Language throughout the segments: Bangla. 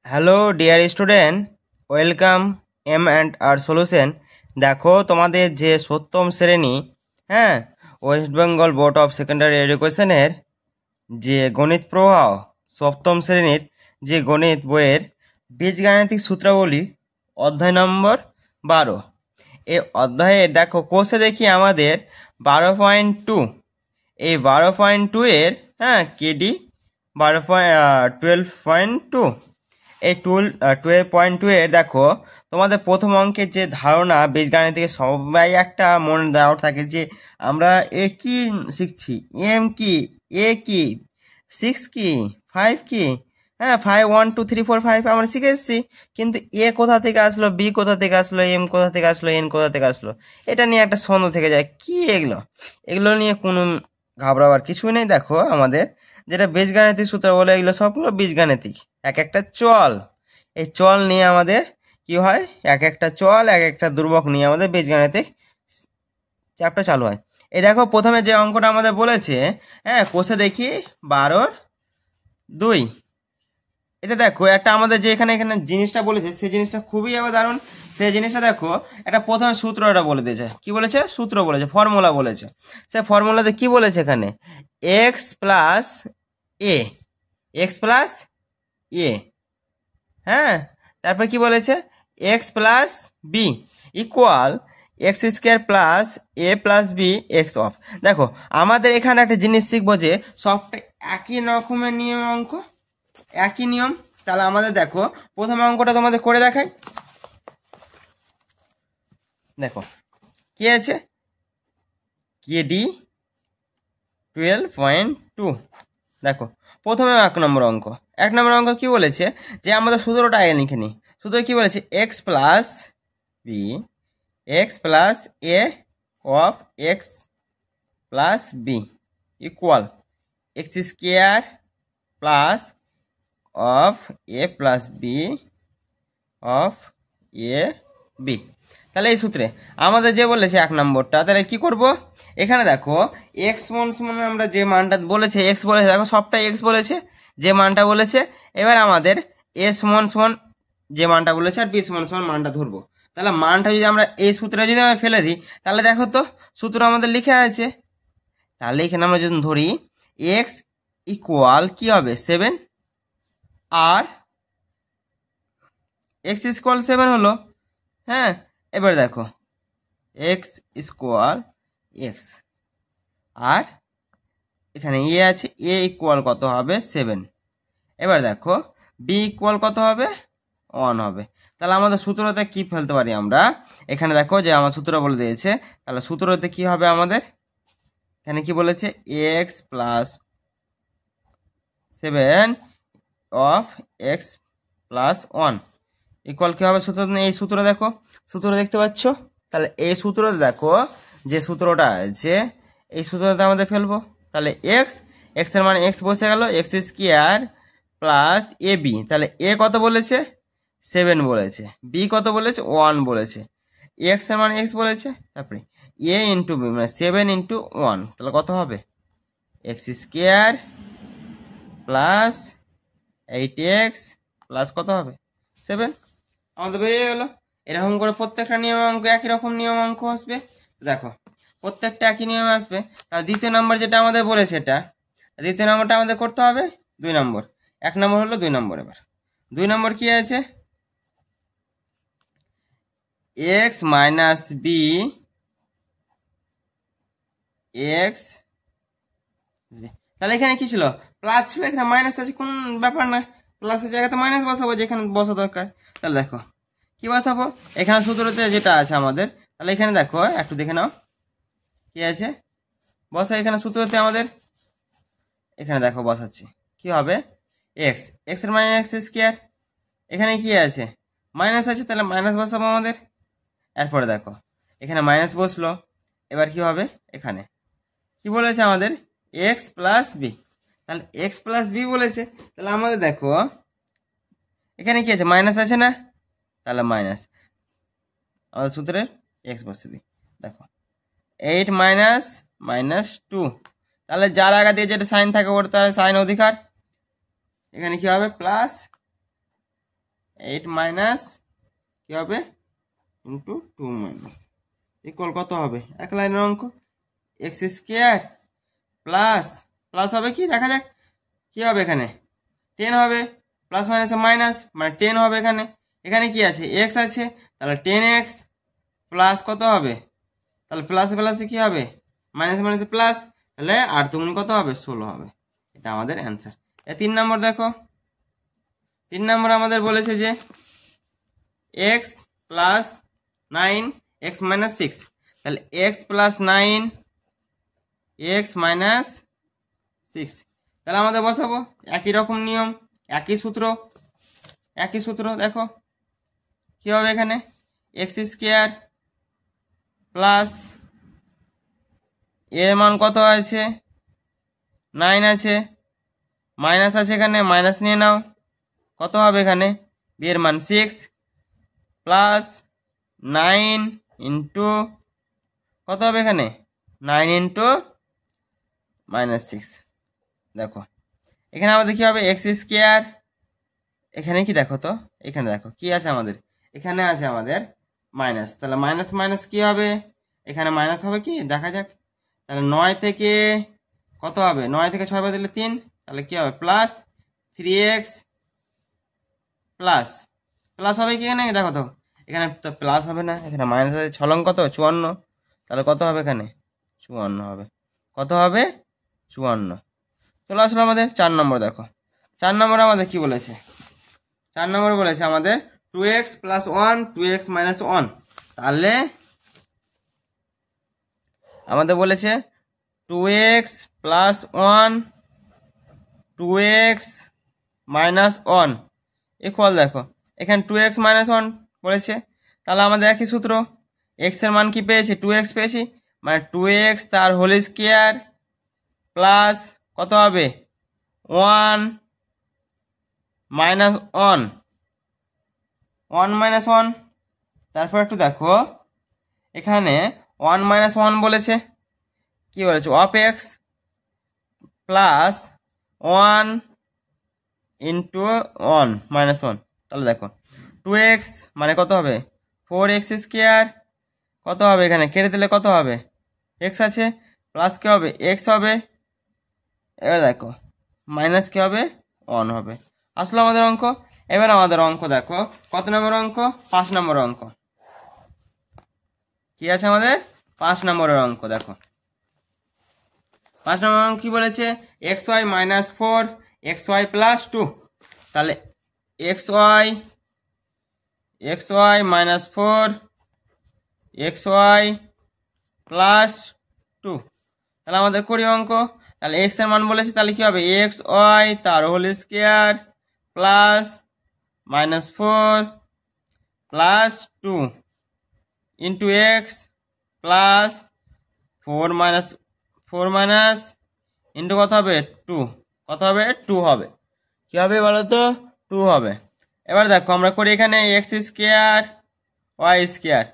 Hello dear student, welcome M and R solution. দেখো তোমাদের যে সপ্তম শ্রেণী, হ্যাঁ, West Bengal board of secondary এডুকেশনের যে গণিত প্রবাহ সপ্তম শ্রেণীর যে গণিত বইয়ের বীজগাণিতিক সূত্রাবলী অধ্যায় নম্বর 12। এই অধ্যায়ে দেখো কোষে দেখি আমাদের 12.2, এই 12.2 এর কেডি 12.2, এই 12.2 এর দেখো তোমাদের প্রথম অঙ্কের যে ধারণা বীজগাণিতিক সবাই একটা মনে ডাউট থাকে যে আমরা এ কি শিখছি, এম কি, এ কি, 6 কি, 5 কি, 5 1 2 3 4 5 আমরা শিখে এসেছি, কিন্তু এ কোথা থেকে আসলো, বি কোথা থেকে আসলো, এম কোথা থেকে আসলো, এন কোথা থেকে আসলো, এটা নিয়ে একটা সন্দেহ থেকে যায়। কি এগুলো নিয়ে কোনো ঘাবড়াবার কিছুই নেই। দেখো আমাদের যেটা বীজগাণিতিক সূত্র বলে, এগুলো সবগুলো বীজগাণিতিক, এক একটা চল, এই চল নিয়ে আমাদের কি হয়, এক একটা চল এক একটা ধ্রুবক নিয়ে আমাদের বীজগাণিতিক চ্যাপ্টার চালু হয়। এই দেখো প্রথমে যে অঙ্কটা আমাদের বলেছে, কোষে দেখি 12.2, এটা দেখো একটা আমাদের যে এখানে এখানে জিনিসটা বলেছে সেই জিনিসটা খুবই দারুণ। সেই জিনিসটা দেখো একটা প্রথমে সূত্রটা বলে দিয়েছে, কি বলেছে, সূত্র বলেছে, ফর্মুলা বলেছে। সে ফর্মুলাতে কি বলেছে এখানে, x plus a, x plus a, হ্যাঁ, তারপর কি বলেছে, x plus b equal x square plus a plus b x of. দেখো আমাদের এখানে একটা জিনিস শিখবো যে সবটা একই রকমের নিয়ম, অঙ্ক একই নিয়ম। তাহলে আমাদের দেখো প্রথম অঙ্কটা তোমাদের করে দেখাই। দেখো কি আছে, কেডি 12.2। দেখো প্রথমে এক নম্বর অঙ্ক কি বলেছে, যে আমাদের সূত্রটা আগে লিখে নিই। সূত্র কি বলেছে, x plus b x plus a of x plus b equal x square plus of a plus b of a B. তাহলে এই সূত্রে আমাদের যে বলেছে এক নম্বরটা, তাহলে কি করব, এখানে দেখো এক্স সমান আমরা যে মানটা বলেছে, এক্স বলেছে, দেখো সবটাই এক্স বলেছে, যে মানটা বলেছে। এবার আমাদের এ সমান সমান যে মানটা বলেছে আর বি সমান সমান মানটা ধরবো। তাহলে মানটা যদি আমরা এই সূত্রে যদি আমরা ফেলে দিই, তাহলে দেখো তো সূত্র আমাদের লিখে আছে। তাহলে এখানে আমরা যদি ধরি এক্স ইকুয়াল কি হবে 7, আর এক্স ইকুয়াল 7 হলো, হ্যাঁ। এবার দেখো এক্স স্কোয়ার এক্স, আর এখানে এ আছে, এ ইকুয়াল কত হবে 7। এবার দেখো বি ইকুয়াল কত হবে 1 হবে। তাহলে আমাদের সূত্রতে কি ফেলতে পারি আমরা, এখানে দেখো যে আমার সূত্র বলে দিয়েছে, তাহলে সূত্রতে কি হবে আমাদের, এখানে কি বলেছে, x plus 7 of x plus 1 equal কি হবে সূত্র, এই সূত্র দেখো, সূত্র দেখতে পাচ্ছ। তাহলে এই সূত্রতে দেখো যে সূত্রটা আছে, এই সূত্রটা আমাদের ফেলবো। তাহলে এক্স, এক্স এর মানে এক্স বসে গেল, x square plus A B. তাহলে এ কত বলেছে 7 বলেছে, বি কত বলেছে 1 বলেছে, এক্স এর মানে এক্স বলেছে, তারপরে এ ইন্টু বি মানে 7 ইন্টু 1, তাহলে কত হবে x square plus 8x plus কত হবে 7, আমাদের বেরিয়ে গেল। এরকম করে প্রত্যেকটা নিয়ম অঙ্ক একই রকম নিয়ম অঙ্ক আসবে। দেখো প্রত্যেকটা একই নিয়ম আসবে। তাহলে দ্বিতীয় নম্বর যেটা আমাদের বলেছে, এটা দ্বিতীয় নম্বরটা আমাদের করতে হবে 2 নম্বর, 1 নম্বর হলো 2 নম্বর। এবার 2 নম্বর কি আছে, এক্স মাইনাস বি এক্স, তাহলে এখানে কি ছিল, প্লাস ছিল, এখানে মাইনাস আছে, কোন ব্যাপার না, প্লাসের জায়গাতে মাইনাস বসাবো যেখানে বসা দরকার। তাহলে দেখো কি বসাবো, এখানে সূত্রতে যেটা আছে আমাদের, তাহলে এখানে দেখো একটু দেখে নাও কি আছে, বসা এখানে সূত্রতে আমাদের, এখানে দেখো বসাচ্ছি, কি হবে এক্স, এক্স এর মানে এক্স স্কোয়ার, এখানে কি আছে মাইনাস আছে, তাহলে মাইনাস বসাবো আমাদের। এরপরে দেখো এখানে মাইনাস বসলো, এবার কি হবে, এখানে কি বলেছে আমাদের এক্স প্লাস বি, তাহলে এক্স প্লাস বি বলেছে, তাহলে আমাদের দেখো এখানে কি আছে মাইনাস আছে না, তাহলে মাইনাস আমাদের সূত্রের এক্স বসে দিই। দেখো 8 মাইনাস মাইনাস 2, তাহলে যার আগে দিয়ে যেটা সাইন থাকে ওর তার সাইন অধিকার, এখানে কি হবে প্লাস 8 মাইনাস কী হবে ইন্টু 2 মাইনাস ইকুয়াল কত হবে এক লাইনের অঙ্ক এক্স স্কোয়ার প্লাস প্লাস হবে কি দেখা যাক কী হবে এখানে 10 হবে প্লাস মাইনাসে মাইনাস মানে 10 হবে এখানে এখানে কি আছে এক্স আছে তাহলে 10x প্লাস কত হবে তাহলে প্লাসে প্লাসে কী হবে মাইনাসে মাইনাসে প্লাস তাহলে 8 দুগুণ কত হবে 16 হবে এটা আমাদের অ্যান্সার 3 নম্বর দেখো 3 নম্বর আমাদের বলেছে যে x প্লাস 9 x মাইনাস 6 তাহলে x প্লাস 9 x মাইনাস 6 তাহলে আমাদের বসাবো একই রকম নিয়ম একই সূত্র দেখো কী হবে এখানে এক্স স্কোয়ার প্লাস এর মান কত আছে 9 আছে মাইনাস আছে এখানে মাইনাস নিয়ে নাও কত হবে এখানে বি এর মান 6 প্লাস 9 ইন্টু কত হবে এখানে 9 ইন্টু মাইনাস 6 দেখো এখানে আমাদের কী হবে এক্স স্কোয়ার এখানে কি দেখো তো এখানে দেখো কি আছে আমাদের এখানে আছে আমাদের মাইনাস তাহলে মাইনাস মাইনাস কী হবে এখানে মাইনাস হবে কি দেখা যাক তাহলে 9 থেকে কত হবে 9 থেকে 6 বাদ দিলে 3 তাহলে কী হবে প্লাস 3x প্লাস হবে কি এখানে দেখো তো এখানে তো প্লাস হবে না এখানে মাইনাস আছে 6 লং কত 54 তাহলে কত হবে এখানে 54 হবে কত হবে 54 চলে আসলো আমাদের 4 নম্বর দেখো 4 নম্বর আমাদের কি বলেছে 4 নম্বর বলেছে আমাদের 2x প্লাস 1 2x মাইনাস 1 তাহলে আমাদের বলেছে 2x plus 1 2x minus 1 equal দেখো এখানে 2x মাইনাস 1 বলেছে তাহলে আমাদের একই সূত্র x এর মান কি পেয়েছি 2x পেয়েছি মানে 2x তার হোল স্কোয়ার প্লাস কত হবে 1 মাইনাস 1 মাইনাস 1 তারপর একটু দেখো এখানে 1 মাইনাস 1 বলেছে কি বলেছে of x plus 1 into 1 minus 1 তাহলে দেখো 2x মানে কত হবে 4x স্কোয়ার কত হবে এখানে কেটে দিলে কত হবে x আছে প্লাস কী হবে x হবে এবার দেখো মাইনাস কী হবে 1 হবে আসলো আমাদের অঙ্ক এবার আমাদের অঙ্ক দেখো কত নম্বর অঙ্ক 5 নম্বর অঙ্ক কি আছে আমাদের 5 নম্বরের অঙ্ক দেখো 5 নম্বর অঙ্ক কি বলেছে xy মাইনাস 4 xy প্লাস 2 তাহলে xy মাইনাস 4 xy প্লাস 2 তাহলে আমাদের করি অঙ্ক তাহলে x এর মান বলেছে তাহলে কি হবে xy তার whole square plus minus 4 plus 2 into x plus 4 minus into কত হবে 2 কত হবে 2 হবে কী হবে বলো তো 2 হবে এবার দেখো আমরা করি এখানে এক্স স্কোয়ার ওয়াই স্কোয়ার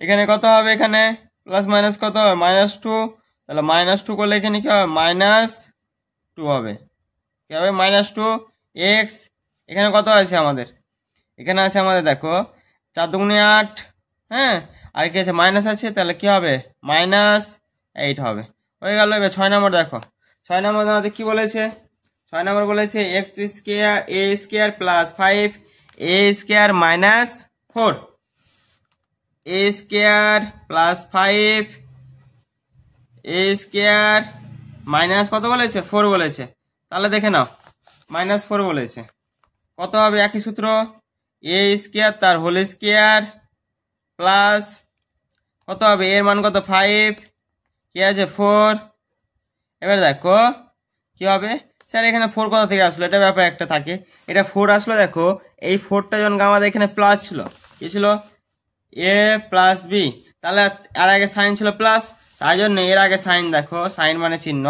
এখানে কত হবে এখানে প্লাস মাইনাস কত হবে মাইনাস 2 তাহলে মাইনাস 2 করলে এখানে কী হবে মাইনাস 2 হবে কী হবে মাইনাস 2 এক্স এখানে কত আছে আমাদের এখানে আছে আমাদের দেখো 4 দুগুণে 8 হ্যাঁ আর কি আছে মাইনাস আছে তাহলে কি হবে মাইনাস 8 হবে হয়ে গেল এবার 6 নম্বর দেখো 6 নম্বর আমাদের কি বলেছে 6 নম্বর বলেছে এক্স স্কোয়ার এ স্কোয়ার প্লাস 5 এ স্কোয়ার মাইনাস 4 এ স্কোয়ার প্লাস 5 এ স্কোয়ার মাইনাস কত বলেছে 4 বলেছে তাহলে দেখে নাও মাইনাস 4 বলেছে কত হবে একই সূত্র এ স্কোয়ার তার হোল স্কোয়ার প্লাস কত হবে এর মান কত 5 কি আছে 4 এবার দেখো কি হবে স্যার এখানে 4 কোথা থেকে আসলো এটা ব্যাপার একটা থাকে এটা 4 আসলো দেখো এই 4টা যখন আমাদের এখানে প্লাস ছিল কি ছিল এ প্লাস বি তাহলে আর আগে সাইন ছিল প্লাস তাই জন্য এর আগে সাইন দেখো সাইন মানে চিহ্ন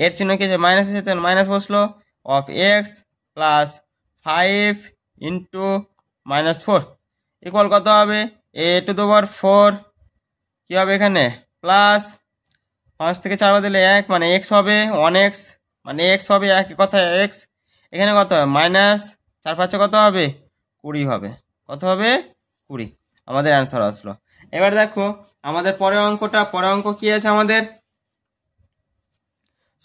এর চিহ্ন কি আছে মাইনাস আছে তাহলে মাইনাস বসলো of x plus 5 into minus 4 equal কত হবে এ টু দি পাওয়ার 4 কী হবে এখানে প্লাস 5 থেকে 4 বাদ দিলে 1 মানে এক্স হবে 1x মানে এক্স হবে একই কথা এক্স এখানে কত হবে মাইনাস 4 5 কত হবে 20 হবে। কত হবে? 20। আমাদের অ্যান্সার আসলো। এবার দেখো আমাদের পরের অঙ্ক কি আছে আমাদের?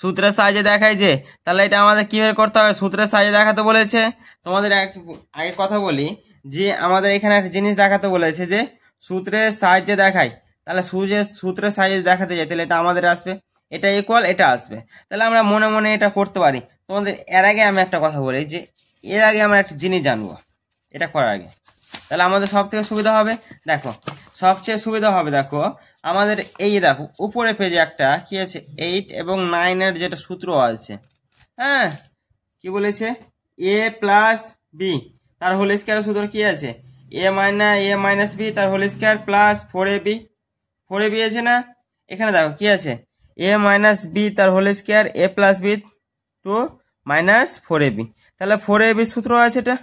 সূত্রের সাহায্যে দেখাই যে, তাহলে এটা আমাদের কিভাবে করতে হবে? সূত্রের সাহায্যে দেখাতে বলেছে। তোমাদের আগে কথা বলি যে আমাদের এখানে একটা জিনিস দেখাতে বলেছে যে সূত্রের সাহায্যে দেখাই। তাহলে সূত্রের সাহায্যে দেখাতে যাই, তাহলে এটা আমাদের আসবে, এটা ইকুয়াল এটা আসবে। তাহলে আমরা মনে মনে এটা করতে পারি। তোমাদের এর আগে আমি একটা কথা বলি যে এর আগে আমরা একটা জিনিস জানবো এটা করার আগে, তাহলে আমাদের সব থেকে সুবিধা হবে। দেখো সবচেয়ে সুবিধা হবে, দেখো আমাদের এই দেখো উপরে পেজে একটা কি আছে 8 এবং 9 এর যেটা সূত্র আছে, হ্যাঁ কি বলেছে? a প্লাস বি তার হোল স্কয়ার সূত্র কি আছে? a মাইনাস বি তার whole square plus 4ab 4ab আছে না? এখানে দেখো কি আছে? a মাইনাস বি তার whole square a plus b two minus 4ab। তাহলে 4ab সূত্র আছে এটা।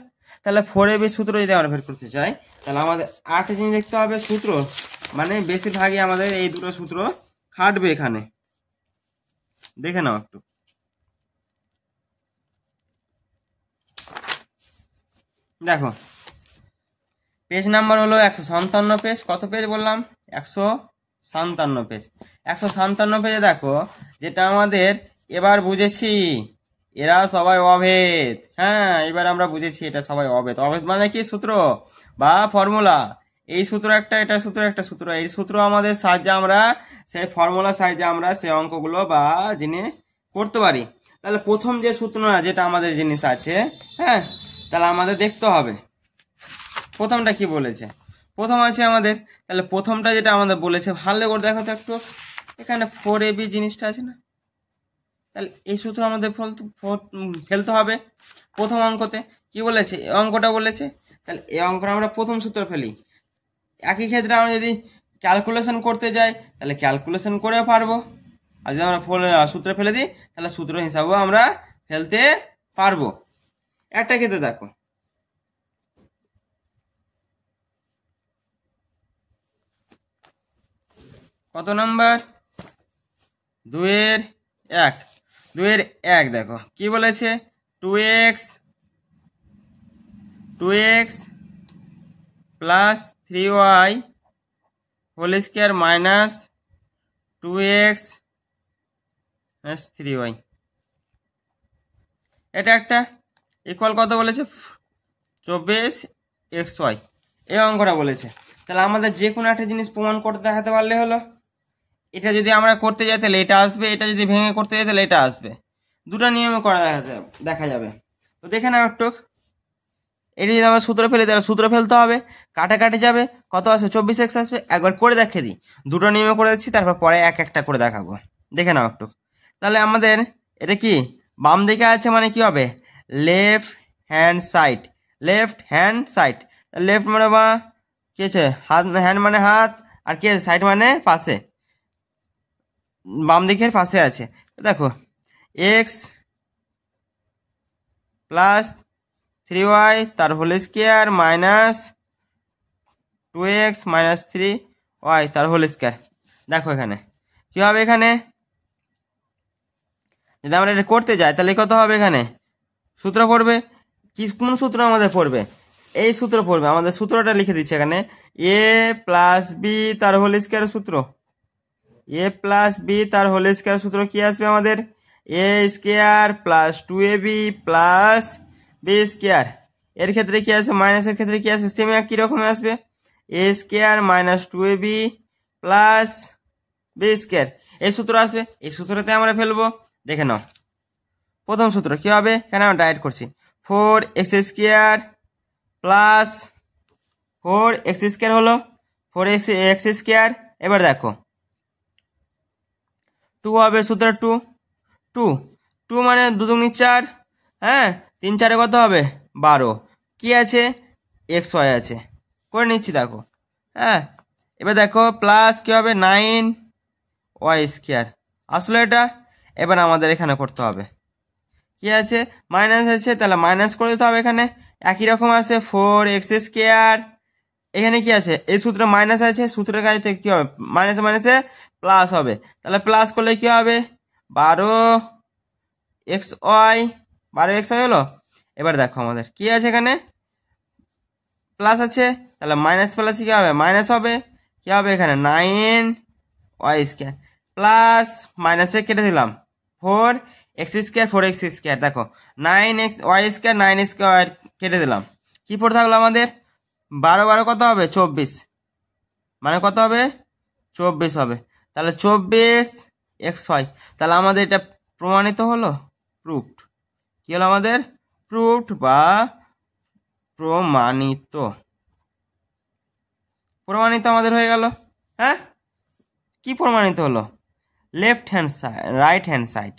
তাহলে 4ab সূত্র যদি আমরা বের করতে চাই, তাহলে আমাদের 8 জিনিস দেখতে হবে সূত্র, মানে বেশিরভাগই আমাদের এই দুটো সূত্র খাটবে এখানে। দেখে নাও একটু। দেখো পেজ নাম্বার হলো 157 পেজ। কত পেজ বললাম? 157 পেজ। 157 পেজে দেখো যেটা আমাদের এবার বুঝেছি এরা সবাই অভেদ। হ্যাঁ এবার আমরা বুঝেছি এটা সবাই অভেদ। অভেদ মানে কি? সূত্র বা ফর্মুলা। এই সূত্র একটা, এটা সূত্র একটা সূত্র, এই সূত্র আমাদের সাহায্যে আমরা সেই ফর্মুলা সাহায্যে আমরা সেই অঙ্কগুলো বা জিনিস করতে পারি। তাহলে প্রথম যে সূত্র না যেটা আমাদের জিনিস আছে, হ্যাঁ তাহলে আমাদের দেখতে হবে প্রথমটা কি বলেছে। প্রথম আছে আমাদের, তাহলে প্রথমটা যেটা আমাদের বলেছে ভালো করে দেখো তো একটু, এখানে 4ab জিনিসটা আছে না? তাহলে এই সূত্র আমাদের ফেলতে হবে প্রথম অঙ্কতে। কি বলেছে? এই অঙ্কটা বলেছে, তাহলে এই অঙ্কটা আমরা প্রথম সূত্র ফেলি। একই ক্ষেত্রে আমরা যদি ক্যালকুলেশন করতে যাই তাহলে ক্যালকুলেশন করে পারবো, আর যদি আমরা সূত্র ফেলে দিই তাহলে সূত্র হিসাবেও আমরা ফেলতে পারবো। একটা ক্ষেত্রে দেখো কত নাম্বার? 2-এর 1 দেখো কি বলেছে? 2x plus 3y whole square minus 2x 3y, এটা একটা ইকুয়াল কত বলেছে? 24xy। এই অঙ্কটা বলেছে। তাহলে আমাদের যে কোনো একটা জিনিস প্রমাণ করতে দেখাতে পারলে হলো। এটা যদি আমরা করতে যাই তাহলে এটা আসবে, এটা যদি ভেঙে করতে যাই তাহলে এটা আসবে। দুটো নিয়মে করা দেখা যাবে। তো দেখে নাও একটু, এটা যদি আমরা সূত্র ফেলি তাহলে সূত্র ফেলতে হবে, কাটাকাটি যাবে, কত আসবে? 24x আসবে। একবার করে দেখিয়ে দিই, দুটো নিয়মে করে দিচ্ছি, তারপর পরে এক একটা করে দেখাবো। দেখে নাও একটু। তাহলে আমাদের এটা কি বাম দিকে আছে, মানে কি হবে? Left hand side. লেফট মানে বা কি আছে? হাত, হ্যান্ড মানে হাত, আর কি আছে? সাইড মানে পাশে, বাম দিকের পাশে আছে। দেখো x প্লাস 3y তার whole square minus 2x minus 3y তার হোল স্কয়ার। দেখো এখানে কি হবে? এখানে যদি আমরা এটা করতে যাই তাহলে কত হবে? এখানে সূত্র পড়বে কি? কোন সূত্র আমাদের পড়বে? এই সূত্র পড়বে। আমাদের সূত্রটা লিখে দিচ্ছে এখানে, a প্লাস বি তার হোল স্কয়ার সূত্র। a প্লাস বি তার হোল স্কয়ার সূত্র কি আসবে আমাদের? a square plus 2ab plus B square. এর ক্ষেত্রে কি আসবে? মাইনাসের ক্ষেত্রে কি আসবে? সেম একই রকম আসবে, a square minus 2ab plus B square. এই সূত্র আসবে, এই সূত্রতে আমরা ফেলবো। দেখে নাও প্রথম সূত্র কি হবে? এখানে আমরা ডাইরেক্ট করছি, 4x square plus 4x square হলো 4x স্কয়ার। এবার দেখো 2 হবে, সূত্র 2 মানে 2 দুগুণে 4, হ্যাঁ 3 4 কত হবে? 12। কি আছে? xy আছে, করে নিচ্ছি দেখো। হ্যাঁ এবার দেখো প্লাস কি হবে? 9y স্কয়ার আসলে এটা। এবার আমাদের এখানে করতে হবে, কি আছে? মাইনাস আছে, তাহলে মাইনাস করে দিতে হবে। এখানে একই রকম আছে 4x স্কয়ার। এখানে কি আছে? এই সূত্রে মাইনাস আছে, সূত্রের কাছে কি হবে? মাইনাসে মাইনাসে প্লাস হবে, তাহলে প্লাস করলে কি হবে? 12xy হলো। এবার দেখো আমাদের কি আছে এখানে? প্লাস আছে, তাহলে মাইনাস প্লাস কি হবে, মাইনাস হবে। কি হবে এখানে 9y² প্লাস মাইনাসে কেটে দিলাম 4x², 4x²। দেখো 9y² 9 কেটে দিলাম, কি পড়ে থাকলো আমাদের 12 12 কত হবে 24, মানে কত হবে 24 হবে। তাহলে 24xy, তাহলে আমাদের এটা প্রমাণিত হলো, প্রুফড। কি হলো আমাদের প্রুফড বা প্রমাণিত, প্রমাণিত আমাদের হয়ে গেল। হ্যাঁ, কি প্রমাণিত হলো, left hand side right hand side,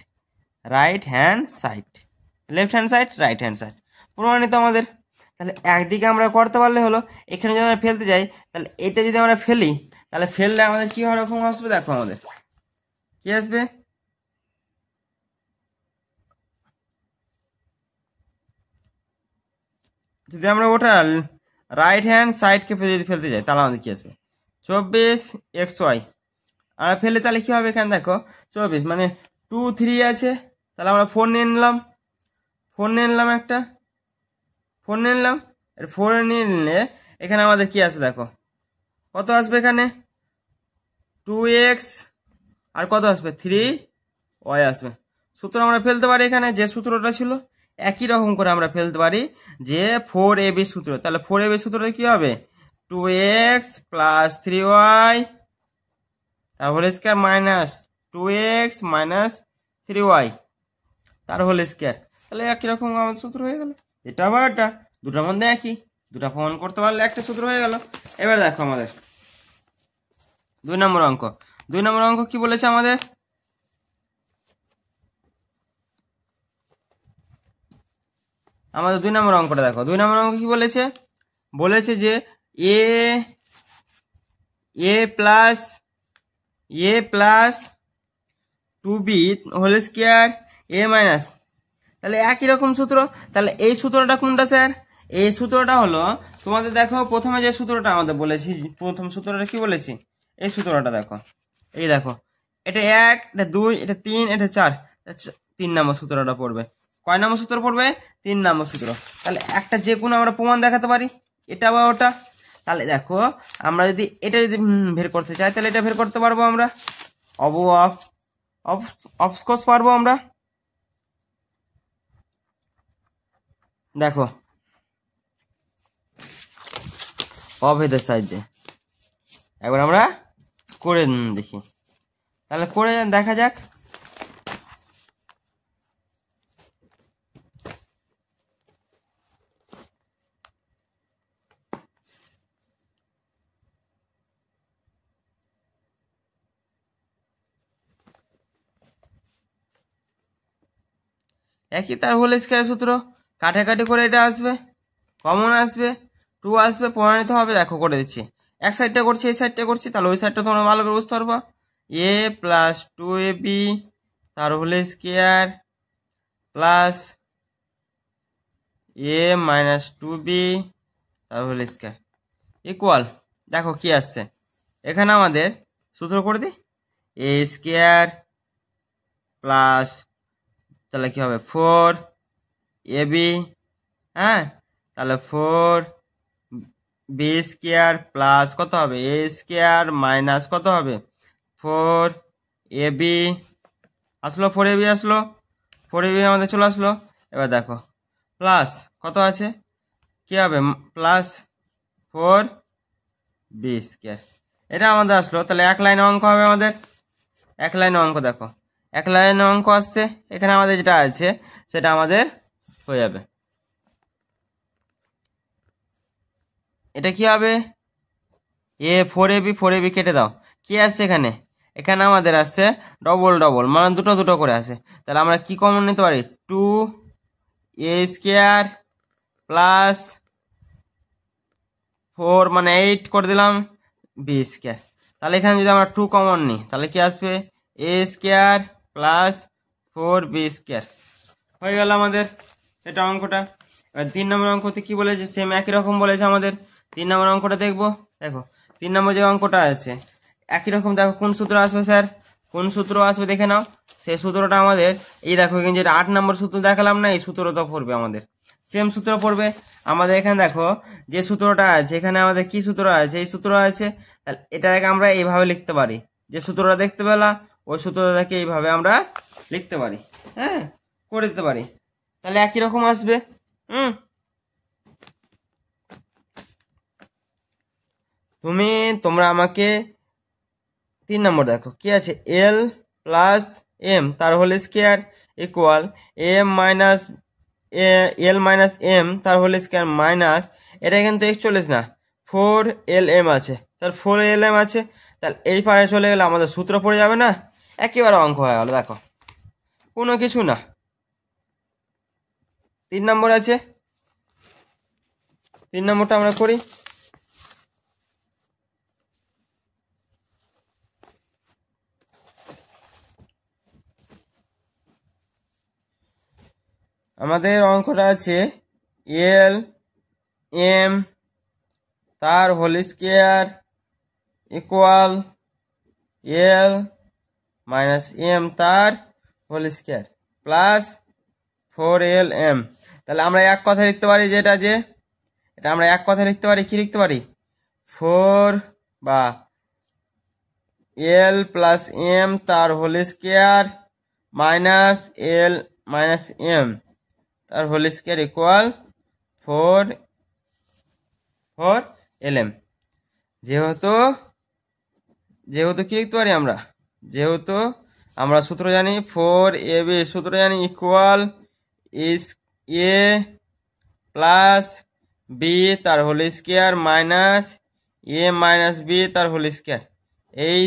right hand side, left hand side right hand side প্রমাণিত আমাদের। তাহলে একদিকে আমরা করতে পারলে হলো, এখানে যদি আমরা ফেলতে যাই তাহলে এটা যদি আমরা ফেলি, তাহলে ফেললে আমাদের কি রকম আসবে, দেখো আমাদের কি আসবে, যদি আমরা ওটা রাইট হ্যান্ড সাইডকে যদি ফেলতে যাই তাহলে আমাদের কি আসবে 24xy। আমরা ফেলে তাহলে কি হবে, এখানে দেখো 24 মানে 2 3 আছে, তাহলে আমরা 4 নিয়ে নিলাম, 4 নিয়ে নিলাম, একটা 4 নিয়ে নিলাম। 4 নিয়ে নিলে এখানে আমাদের কি আছে দেখো, কত আসবে এখানে 2x আর কত আসবে 3y আসবে। সূত্র আমরা ফেলতে পারি এখানে যে সূত্রটা ছিল, একই রকম করে আমরা ফেলতে পারি যে 4ab সূত্র। তাহলে 4ab সূত্রটা কি হবে 2x প্লাস 3y তার whole square minus 2x minus 3y তার হোল স্কয়ার। তাহলে একই রকম আমাদের সূত্র হয়ে গেল, এটা আবার এটা দুটার মধ্যে একই, দুটা প্রমাণ করতে পারলে একটা সূত্র হয়ে গেল। এবার দেখো আমাদের 2 নম্বর অঙ্ক। 2 নম্বর অঙ্ক কি বলেছে আমাদের, আমাদের 2 নম্বর অঙ্কটা দেখো। 2 নম্বর অঙ্ক কি বলেছে, বলেছে যে a plus 2b whole square a minus, তাহলে একই রকম সূত্র। তাহলে এই সূত্রটা কোনটা স্যার, এই সূত্রটা হলো তোমাদের দেখো প্রথমে যে সূত্রটা আমাদের বলেছি, প্রথম সূত্রটা কি বলেছি, এই সূত্রটা দেখো, এই দেখো এটা 1 এটা 2 এটা 3 এটা 4, 3 নম্বর সূত্রটা পড়বে। কয় নম্বর সূত্র পড়বে, 3 নম্বর সূত্র। তাহলে একটা যে কোনো আমরা প্রমাণ দেখাতে পারি, এটা বা ওটা। তাহলে দেখো আমরা যদি এটা যদি বের করতে চাই তাহলে এটা বের করতে পারবো আমরা, অফকোর্স পারবো আমরা। দেখো অভেদের সাহায্যে একবার আমরা করে দেখি, তাহলে করে দেখা যাক। একই তার হোল স্কয়ার সূত্র, কাটাকাটি করে এটা আসবে, কমন আসবে, 2 আসবে, প্রমাণিত হবে। দেখো করে দিচ্ছি, এক সাইডটা করছি এই সাইডটা করছি, তাহলে ওই সাইডটা তোমরা ভালো করে বুঝতে পারবা। a প্লাস 2ab তার whole square plus a minus 2b তার হোল স্কয়ার ইকুয়াল, দেখো কি আসছে এখানে আমাদের সূত্র করে দিই, a স্কয়ার প্লাস তাহলে কি হবে 4ab, হ্যাঁ তাহলে 4b স্কয়ার প্লাস কত হবে a স্কয়ার মাইনাস কত হবে 4ab আসলো, 4ab আসলো, 4ab আমাদের চলে আসলো। এবার দেখো প্লাস কত আছে, কি হবে প্লাস 4b স্কয়ার, এটা আমাদের আসলো। তাহলে এক লাইনে অঙ্ক হবে আমাদের, এক লাইনে অঙ্ক। দেখো এক লাইনে অঙ্ক আসছে, এখানে আমাদের যেটা আছে সেটা আমাদের হয়ে যাবে। এটা কি হবে এ 4ab কেটে দাও, কি আসছে এখানে, এখানে আমাদের আসছে ডবল ডবল মানে দুটো দুটো করে আসে। তাহলে আমরা কি কমন নিতে পারি 2a স্কয়ার প্লাস 4 মানে 8 করে দিলাম b স্কয়ার। তাহলে এখানে যদি আমরা 2 কমন নিই তাহলে কি আসবে a square plus 4b square, হয়ে গেল আমাদের এটা অঙ্কটা। এবার 3 নম্বর অঙ্কতে কি বলেছে, সেম একই রকম বলেছে আমাদের। 3 নম্বর অঙ্কটা দেখবো, দেখো 3 নম্বর যে অঙ্কটা আছে একই রকম। দেখো কোন সূত্র আসবে স্যার, কোন সূত্র আসবে দেখে নাও, সেই সূত্রটা আমাদের এই দেখো এখানে যেটা 8 নম্বর সূত্র দেখালাম না, এই সূত্রটা পড়বে আমাদের, সেম সূত্র পড়বে আমাদের। এখানে দেখো যে সূত্রটা আছে এখানে আমাদের কি সূত্র আছে, এই সূত্র আছে, তাহলে এটাকে আমরা এইভাবে লিখতে পারি। যে সূত্রটা দেখতে পেলাম ওই সূত্রটাকে এইভাবে আমরা লিখতে পারি, হ্যাঁ, করে দিতে পারি, তাহলে একই রকম আসবে। তোমরা আমাকে 3 নম্বর দেখো কি আছে, এল প্লাস এম তার whole square equal M minus L minus M তার হোল স্কোয়ার মাইনাস, এটা কিন্তু x40 না, 4lm আছে, তাহলে 4lm আছে, তাহলে এই পারে চলে গেলে আমাদের সূত্র পড়ে যাবে না, একেবারে অঙ্ক হয়ে গেল। দেখো কোনো কিছু না। 3 নম্বর আছে, 3 নম্বরটা আমরা করি। আমাদের অঙ্কটা আছে এল এম তার হোল স্কোয়ার ইকুয়াল এল মাইনাস এম তার হোল স্কোয়ার প্লাস 4lm। তাহলে আমরা এক কথায় লিখতে পারি, যেটা যে এটা আমরা এক কথায় লিখতে পারি, কি লিখতে পারি, 4 বা এল প্লাস এম তার whole square minus L minus M তার হোল স্কোয়ার ইকুয়াল 4lm। যেহেতু কি লিখতে পারি আমরা, যেহেতু আমরা সূত্র জানি 4ab সূত্র জানি ইকুয়াল ইস এ প্লাস বি তার হোল স্কোয়ার মাইনাস এ মাইনাস বি তার হোল স্কোয়ার, এই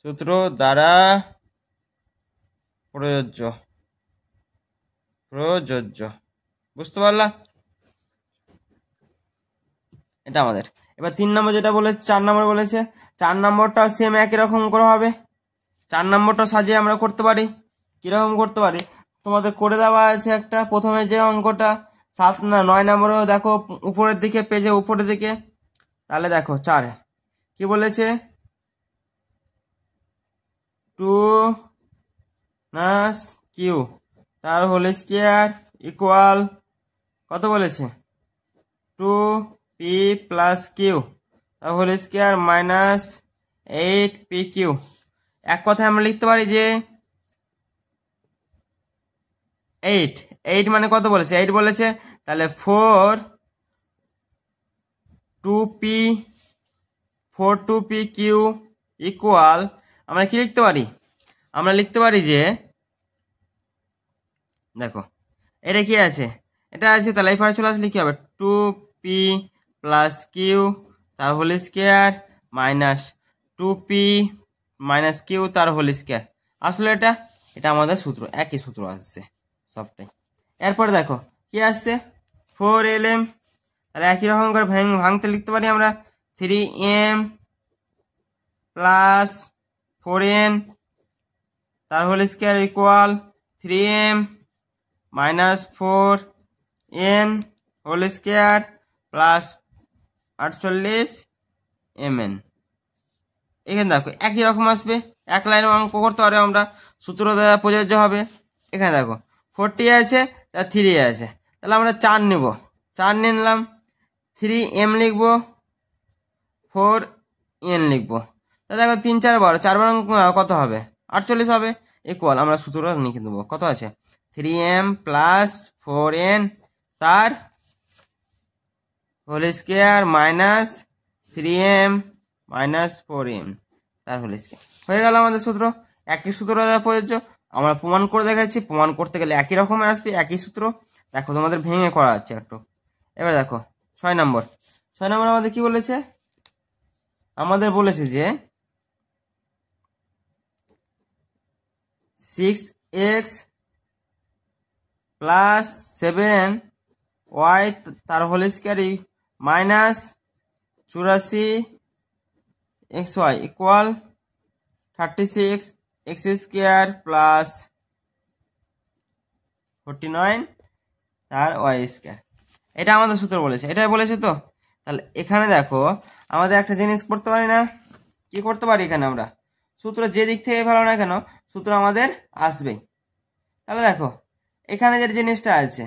সূত্র দ্বারা প্রযোজ্য। বুঝতে পারলা? এটা আমাদের। এবার 3 নম্বর যেটা বলেছে, 4 নম্বর বলেছে, 4 নম্বরটাও সেম একই রকম করে হবে। 4 নম্বরটা সাজিয়ে আমরা করতে পারি, কিরকম করতে পারি, তোমাদের করে দেওয়া আছে একটা, প্রথমে যে অঙ্কটা 9 নম্বরেও দেখো উপরের দিকে, পেজে উপরের দিকে, তাহলে দেখো 4 কি বলেছে, 2 প্লাস কিউ তার হোল স্কোয়ার ইকুয়াল কত বলেছে, 2p প্লাস কিউ তার হোল স্কোয়ার মাইনাস 8pq। এক কথায় আমরা লিখতে পারি যে 8 মানে কত বলেছে, 8 বলেছে, তাহলে 4 কিউ ইকুয়াল আমরা কি লিখতে পারি, আমরা লিখতে পারি যে দেখো এটা কি আছে, এটা আছে, তাহলে এই পারে চলে আসলে কি হবে, 2p প্লাস কিউ তার whole square minus 2p minus q তার হোল স্কোয়ার। আসলে এটা আমাদের সূত্র, একই সূত্র আসছে সবটাই। এরপরে দেখো কি আসছে, 4lm, তাহলে একই রকম করে ভাঙতে লিখতে পারি আমরা 3m প্লাস 4n তার whole square equal 3m minus 4n whole square plus 48mn। এখানে দেখো একই রকম আসবে, এক লাইনে অঙ্ক করতে পারবে আমরা, সূত্র দ্বারা প্রযোজ্য হবে। এখানে দেখো 40 আছে, তার 3 আছে, তাহলে আমরা 4 নেব, 4 নিয়ে নিলাম, 3m লিখবো, 4n লিখবো, তা দেখো 3 4 12, 4 12 কত হবে, 48 হবে, ইকুয়াল আমরা সূত্র লিখে দেবো, কত আছে, 3m প্লাস 4n তার whole square minus 3m minus 4m তার হোল স্কোয়ার। হয়ে গেল আমাদের সূত্র, একই সূত্র দ্বারা প্রযোজ্য। আমরা প্রমাণ করে দেখাচ্ছি, প্রমাণ করতে গেলে একই রকম আসবে, একই সূত্র। দেখো তোমাদের ভেঙে করা যাচ্ছে একটু। এবার দেখো 6 নম্বর আমাদের কি বলেছে, আমাদের বলেছে যে 6x প্লাস 7y তার whole square minus 84xy equal 36x square plus 49 তার y স্কোয়ার। এটা আমাদের সূত্র বলেছে, এটাই বলেছে তো। তাহলে এখানে দেখো আমাদের একটা জিনিস করতে পারি না, কি করতে পারি, এখানে আমরা সূত্র যে দিক থেকে ভালো না কেন সূত্র আমাদের আসবেই। তাহলে দেখো এখানে যে জিনিসটা আছে,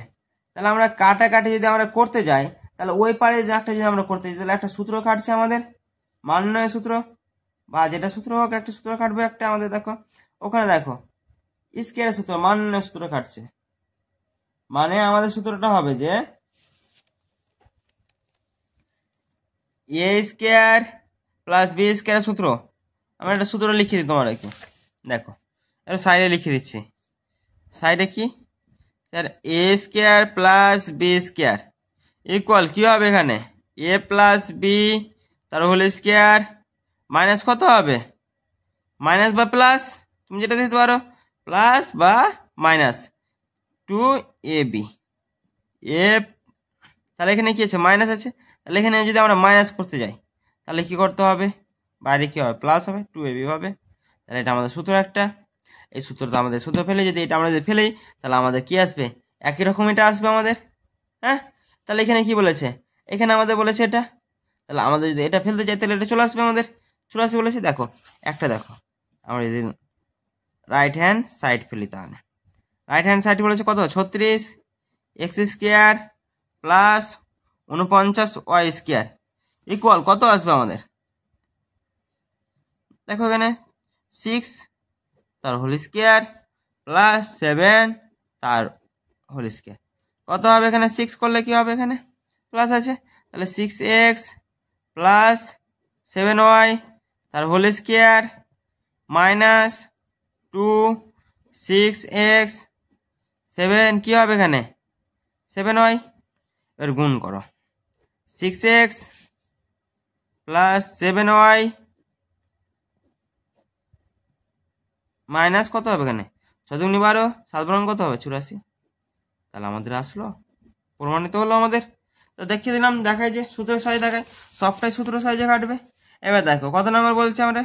তাহলে আমরা কাটাকাটি যদি আমরা করতে যাই, তাহলে ওই পারে একটা যদি আমরা করতে যাই, তাহলে একটা সূত্র কাটছে আমাদের, মান নির্ণয় সূত্র বা যেটা সূত্র হোক, একটা সূত্র কাটবে একটা আমাদের। দেখো ওখানে দেখো স্কয়ারের সূত্র, মান নির্ণয় সূত্র কাটছে, মানে আমাদের সূত্রটা হবে যে এ স্কয়ার প্লাস বি স্কয়ারের সূত্র। আমরা একটা সূত্র লিখে দিই তোমার কি, দেখো এটা সাইডে লিখে দিচ্ছি। সাইডে কি sir, A square plus B square equal কি হবে এখানে, এ প্লাস বি তার হোল স্কয়ার মাইনাস কত হবে, মাইনাস বা প্লাস, তুমি যেটা দিতে পারো, প্লাস বা মাইনাস 2ab। এ তাহলে এখানে কি আছে, মাইনাস আছে, তাহলে এখানে যদি আমরা মাইনাস করতে যাই তাহলে কি করতে হবে, বাইরে কি হবে, প্লাস হবে, 2ab হবে। তাহলে এটা আমাদের সূত্র একটা, এই সূত্রটা আমাদের সূত্র ফেলে, যদি এটা আমরা যদি ফেলেই তাহলে আমাদের কি আসবে, একই রকম এটা আসবে আমাদের। হ্যাঁ, তাহলে এখানে কি বলেছে, এখানে আমাদের বলেছে এটা, তাহলে আমাদের যদি এটা ফেলতে যাই তাহলে এটা চলে আসবে আমাদের, চলে আসবে বলেছে। দেখো একটা, দেখো আমরা যদি রাইট হ্যান্ড সাইড ফেলি, তাহলে রাইট হ্যান্ড সাইড বলেছে কত, 36 x square plus 49 y square equal কত আসবে আমাদের, দেখো এখানে 6 তার হোল স্কোয়ার প্লাস 7 তার হোল স্কোয়ার কত হবে, এখানে 6 করলে কি হবে, এখানে প্লাস আছে, তাহলে 6x প্লাস 7y তার হোল স্কোয়ার মাইনাস 2 6x 7 কি হবে এখানে 7y, এর গুণ করো, 6x প্লাস 7y মাইনাস কত হবে এখানে 6 দুগুণে 12, 7 বরং কত হবে 84। তাহলে আমাদের আসলো, প্রমাণিত হলো আমাদের। তো দেখিয়ে দিলাম, দেখায় যে সূত্রের সাইজ দেখায়, সবটাই সূত্র সাইজে কাটবে। এবার দেখো কত নম্বর বলছে আমরা,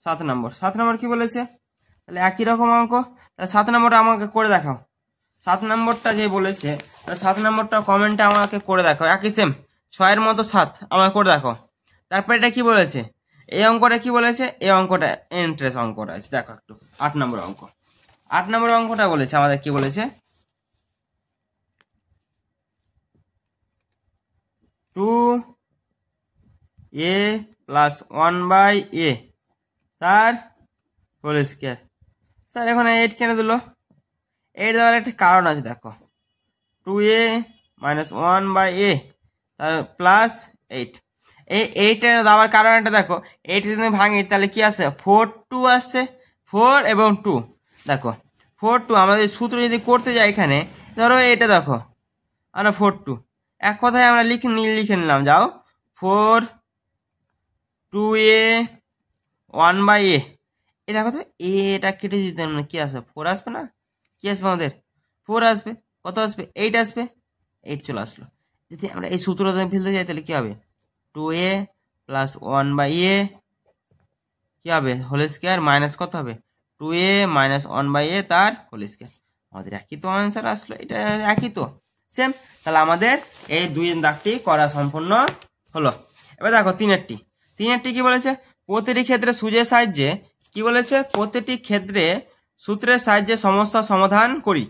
7 নম্বর। 7 নম্বর কি বলেছে, তাহলে একই রকম অঙ্ক, তাহলে 7 নম্বরটা আমাকে করে দেখাও। 7 নম্বরটা যে বলেছে, তাহলে 7 নম্বরটা কমেন্টে আমাকে করে দেখাও, একই সেম 6-এর মতো 7 আমাকে করে দেখো। তারপর এটা কি বলেছে, এই অঙ্কটা কি বলেছে, এই অঙ্কটা ইন্টারেস্ট অঙ্কটা আছে, দেখো একটু 8 নম্বর অঙ্ক। 8 নম্বর অঙ্কটা বলেছে আমাদের কি বলেছে, 2a প্লাস 1/a তার হোল স্কয়ার। স্যার এখন 8 কেন দিল, 8 দেওয়ার একটা কারণ আছে, দেখো 2a মাইনাস 1/a তার প্লাস 8, এই 8 দেওয়ার কারণটা দেখো, 8 যদি ভাঙি তাহলে কি আছে, 4 2 আসছে, 4 এবং 2, দেখো 4 2 আমরা যদি সূত্র যদি করতে যাই এখানে, ধরো এটা দেখো আমরা 4 2 এক কথায় আমরা লিখে নিলাম, যাও 4 2a 1/a, এই দেখো তো এটা কেটে দিতে মানে কি আসবে, 4 আসবে না, কি আসবে আমাদের 4 আসবে, কত আসবে 8 আসবে, 8 চলে আসলো। যদি আমরা এই সূত্রটা ফেলতে যাই তাহলে কি হবে, 2a প্লাস 1/a কি হবে হোল স্কয়ার মাইনাস কত হবে 2a মাইনাস 1/a তার হোল স্কয়ার। আমাদের একই তো আনসার আসলো, এটা একই তো সেম। তাহলে আমাদের এই 2 দাগটি করা সম্পূর্ণ হলো। এবার দেখো 3-এরটি কি বলেছে, প্রতিটি ক্ষেত্রে সূত্রের সাহায্যে কি বলেছে, প্রতিটি ক্ষেত্রে সূত্রের সাহায্যে সমস্যা সমাধান করি,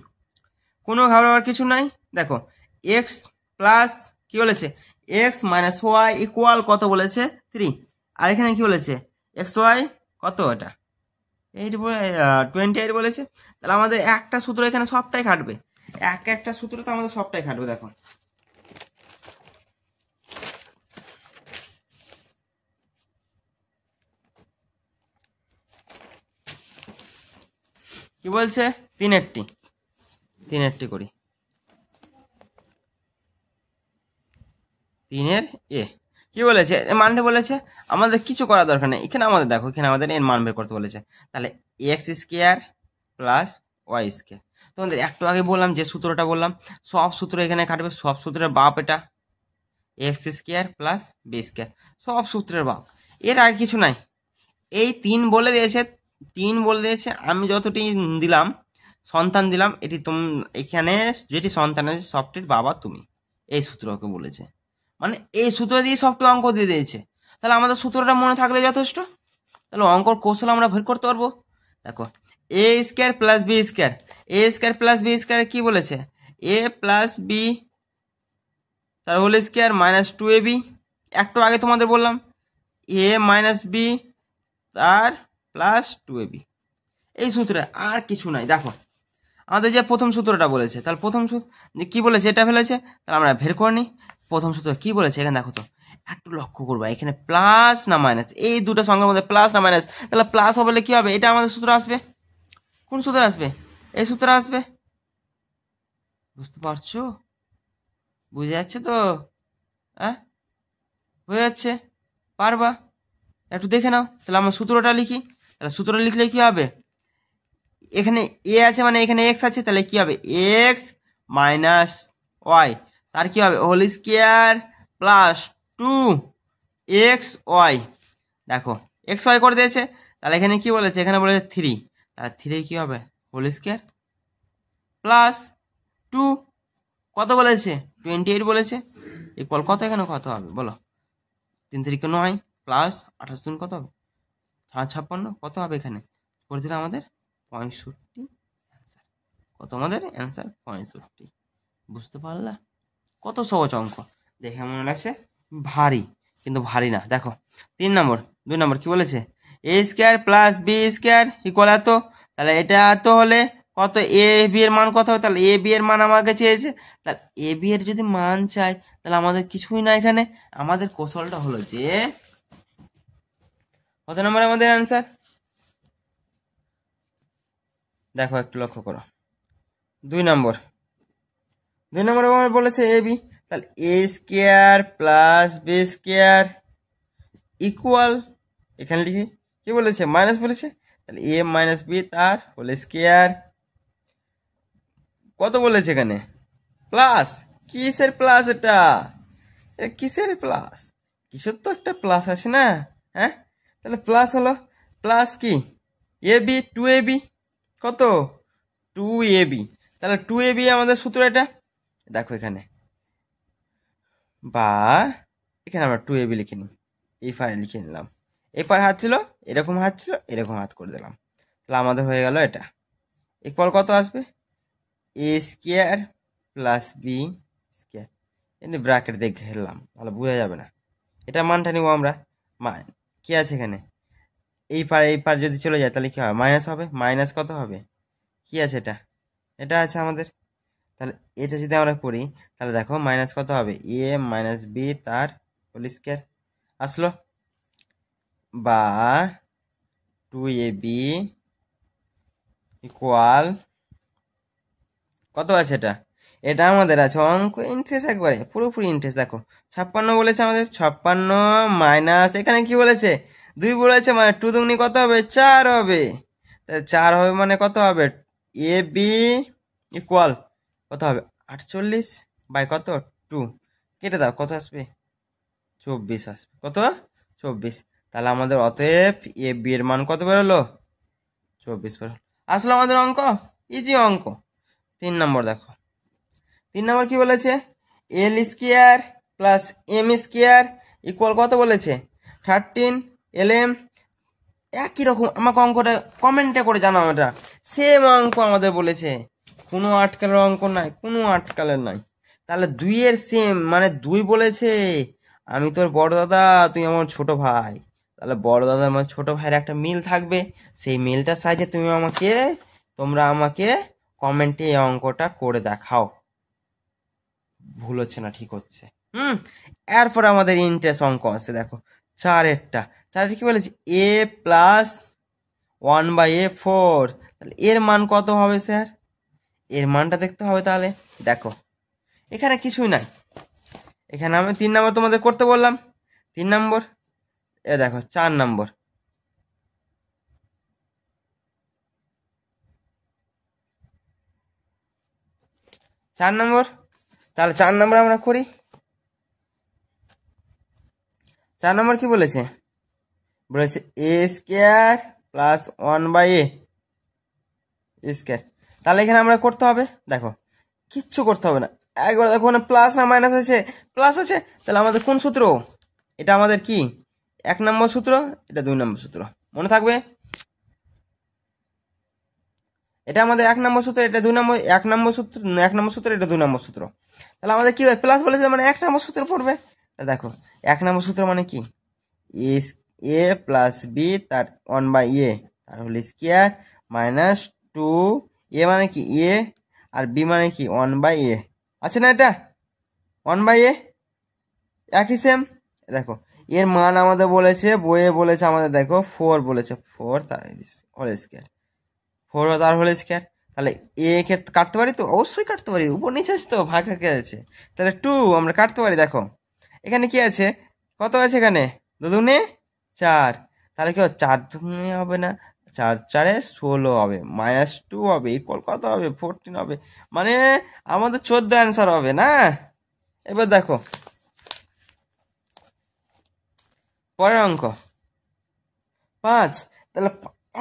কোনো ঘাবড়াবার কিছু নাই। দেখো এক্স প্লাস কি বলেছে, এক্স মাইনাস ওয়াই ইকুয়াল কত বলেছে 3, আর এখানে কি বলেছে এক্স ওয়াই কত, এটা 28 বলেছে। তাহলে আমাদের একটা সূত্র এখানে সবটাই খাটবে, একটা সূত্র তো আমাদের সবটাই খাটবে। দেখো কি বলছে, 3-এরটি করি, 3-এর এ কি বলেছে, মানটা বলেছে আমাদের কিছু করার দরকার নেই, এখানে আমাদের দেখো এখানে আমাদের এর মান বের করতে বলেছে। তাহলে x square plus Y square, তোমাদের একটু আগে বললাম যে সূত্রটা বললাম, সব সূত্র এখানে কাটবে, সব সূত্রের বাপ এটা, x square plus B square, সব সূত্রের বাপ, এর আগে কিছু নাই। এই 3 বলে দিয়েছে, আমি যতটি দিলাম সন্তান দিলাম, এটি এখানে যেটি সন্তান আছে সবটির বাবা তুমি, এই সূত্রকে বলেছে, মানে এই সূত্র দিয়ে সবটি অঙ্ক দিয়ে দিয়েছে। তাহলে আমাদের সূত্রটা মনে থাকলে যথেষ্ট, তাহলে অঙ্কর কৌশল আমরা বের করতে পারবো। দেখো A square plus B square, A square plus B square কি বলেছে, এ প্লাস বি তার হোল স্কোয়ার মাইনাস 2ab, একটু আগে তোমাদের বললাম এ মাইনাস বি তার প্লাস 2ab, এই সূত্রে আর কিছু নাই। দেখো আমাদের যে প্রথম সূত্রটা বলেছে, তাহলে প্রথম সূত্র যে কী বলেছে এটা ফেলেছে, তাহলে আমরা বের করে নিই প্রথম সূত্র কী বলেছে। এখানে দেখো তো একটু লক্ষ্য করবো, এখানে প্লাস না মাইনাস, এই দুটো সংখ্যার মধ্যে প্লাস না মাইনাস, তাহলে প্লাস হবে কী হবে, এটা আমাদের সূত্র আসবে। কোন সূত্র আসবে, এই সূত্র আসবে। বুঝতে পারছো, বুঝে যাচ্ছে তো, হ্যাঁ হয়ে যাচ্ছে, পারবা, একটু দেখে নাও। তাহলে আমরা সূত্রটা লিখি, তাহলে সূত্র লিখলে কী হবে, এখানে এ আছে মানে এখানে এক্স আছে, তাহলে কি হবে এক্স মাইনাস ওয়াই, তার কি হবে হোল স্কোয়ার প্লাস 2xy। দেখো এক্স ওয়াই করে দিয়েছে, তাহলে এখানে কি বলেছে, এখানে বলেছে 3, তাহলে 3 কি হবে হোল স্কোয়ার প্লাস 2, কত বলেছে 28 বলেছে, ইকুয়াল কত, এখানে কত হবে বলো, 3 3 9 প্লাস 28 কত হবে 56, কত হবে এখানে করে দিলে আমাদের 65, কত আমাদের অ্যান্সার 65। বুঝতে পারলা, কত সহজ অঙ্ক, দেখে মনে লাগছে ভারী, কিন্তু ভারী না। দেখো 2 নম্বর কি বলেছে, A square plus B square equal এত, তাহলে এটা এত হলে কত, এ বি এর মান কত হবে, তাহলে এ বি এর মান আমাকে চেয়েছে, তাহলে এ বি এর যদি মান চাই তাহলে আমাদের কিছুই না, এখানে আমাদের কৌশলটা হলো যে কত নম্বর আমাদের অ্যান্সার, দেখো একটু লক্ষ্য করো 2 নম্বর আমার বলেছে এ বি, তাহলে A square plus B square equal, এখানে লিখি কি বলেছে মাইনাস বলেছে, তাহলে এ মাইনাস বি তার হোল স্কোয়ার, কত বলেছে এখানে প্লাস, কিসের প্লাস এটা কিসের প্লাস, কিসের তো একটা প্লাস আছে না, হ্যাঁ তাহলে প্লাস হলো, প্লাস কি এ বি 2ab, কত 2ab, তাহলে 2ab আমাদের সূত্র এটা। দেখো এখানে বা এখানে আমরা 2ab লিখে নিই, এই পারে লিখে নিলাম, এই পার হাত ছিল এরকম হাত ছিল এরকম হাত করে দিলাম, তাহলে আমাদের হয়ে গেল এটা ইকুয়াল কত আসবে, এ স্কোয়ার প্লাস বি স্কোয়ার, এমনি ব্র্যাকেট দিয়ে ঘেরলাম তাহলে বোঝা যাবে না, এটা মানটা নিব আমরা, মান কি আছে এখানে, এই পার যদি চলে যায় তাহলে কি হবে মাইনাস হবে, মাইনাস কত হবে কি আছে এটা আছে আমাদের, তাহলে এটা যদি আমরা করি তাহলে দেখো মাইনাস কত হবে, এ মাইনাস বি তার হোল স্কোয়ার আসলো, বা 2ab ইকুয়াল কত আছে, এটা আমাদের আছে অঙ্ক ইন্টারেস্ট, একবারে পুরোপুরি ইন্টারেস্ট। দেখো 56 বলেছে আমাদের, 56 মাইনাস এখানে কি বলেছে 2 বলেছে, মানে 2 দুগুনি কত হবে 4 হবে, 4 হবে মানে কত হবে, এ বি ইকুয়াল কত হবে 48 বাই কত 2, কেটে দাও কত আসবে 24 আসবে, কত 24, তাহলে আমাদের অতএব এ বি এর মান কত বেরোলো 24 বেরোলো, আসলে আমাদের অঙ্ক ইজি অঙ্ক। 3 নম্বর দেখো 3 নম্বর কি বলেছে, L square plus M square equal কত বলেছে 13 lm, একই রকম আমাকে অঙ্কটা কমেন্টে করে জানাও, এটা সেম অঙ্ক আমাদের বলেছে, কোনো আটকালের অঙ্ক নাই, কোনো আটকালের নাই, তাহলে 2 এর সেম, মানে 2 বলেছে, আমি তোর বড় দাদা তুই আমার ছোট ভাই, তাহলে বড় দাদা আমার ছোট ভাইয়ের একটা মিল থাকবে, সেই মিলটার সাহায্যে তোমরা আমাকে কমেন্টে এই অঙ্কটা করে দেখাও, ভুল হচ্ছে না ঠিক হচ্ছে। এরপর আমাদের ইন্টারেস্ট অঙ্ক আছে, দেখো 4 কি বলেছে, এ প্লাস 1/4, তাহলে এর মান কত হবে স্যার, এর মানটা দেখতে হবে, তাহলে দেখো এখানে কিছুই নাই, এখানে আমি 3 নম্বর তোমাদের করতে বললাম, 3 নম্বর দেখো 4 নম্বর, তাহলে 4 নম্বর আমরা করি। 4 নম্বর কি বলেছে A square plus 1/a square, তাহলে এখানে আমরা করতে হবে, দেখো কিচ্ছু করতে হবে না, একবার দেখো না প্লাস না মাইনাস আছে, প্লাস আছে, তাহলে আমাদের কোন সূত্র, এটা আমাদের কি 1 নম্বর সূত্র, এটা 2 নম্বর সূত্র, মনে থাকবে। এটা আমাদের 1 নম্বর সূত্র, এটা 2 নম্বর, 1 নম্বর সূত্র, 1 নম্বর সূত্র, এটা 2 নম্বর সূত্র। তাহলে আমাদের কি হবে, প্লাস বলেছে মানে 1 নম্বর সূত্র পড়বে। দেখো 1 নম্বর সূত্র মানে কি, এ প্লাস বি তার 1/a তার হোল স্কয়ার মাইনাস 2 এ মানে কি এ আর বি মানে কি 1/a আছে না, এটা 1/a একই সেম। দেখো এর মান আমাদের বলেছে, বইয়ে বলেছে আমাদের, দেখো 4 বলেছে, 4 তার হোল স্কয়ার, 4 তার হোল স্কয়ার। তাহলে এ কে কাটতে পারি তো, অবশ্যই কাটতে পারি, উপর নিচে আছে তো, ভাগ কে আছে, তাহলে 2 আমরা কাটতে পারি। দেখো এখানে কি আছে, কত আছে এখানে, 2 দুগুণে 4, তাহলে কি 4 দুগুণে হবে না, 4 4 16 হবে, -2 হবে, ইকুয়াল কত হবে, 14 হবে, মানে আমাদের 14 অ্যান্সার হবে না। এবার দেখো পরের অঙ্ক 5, তাহলে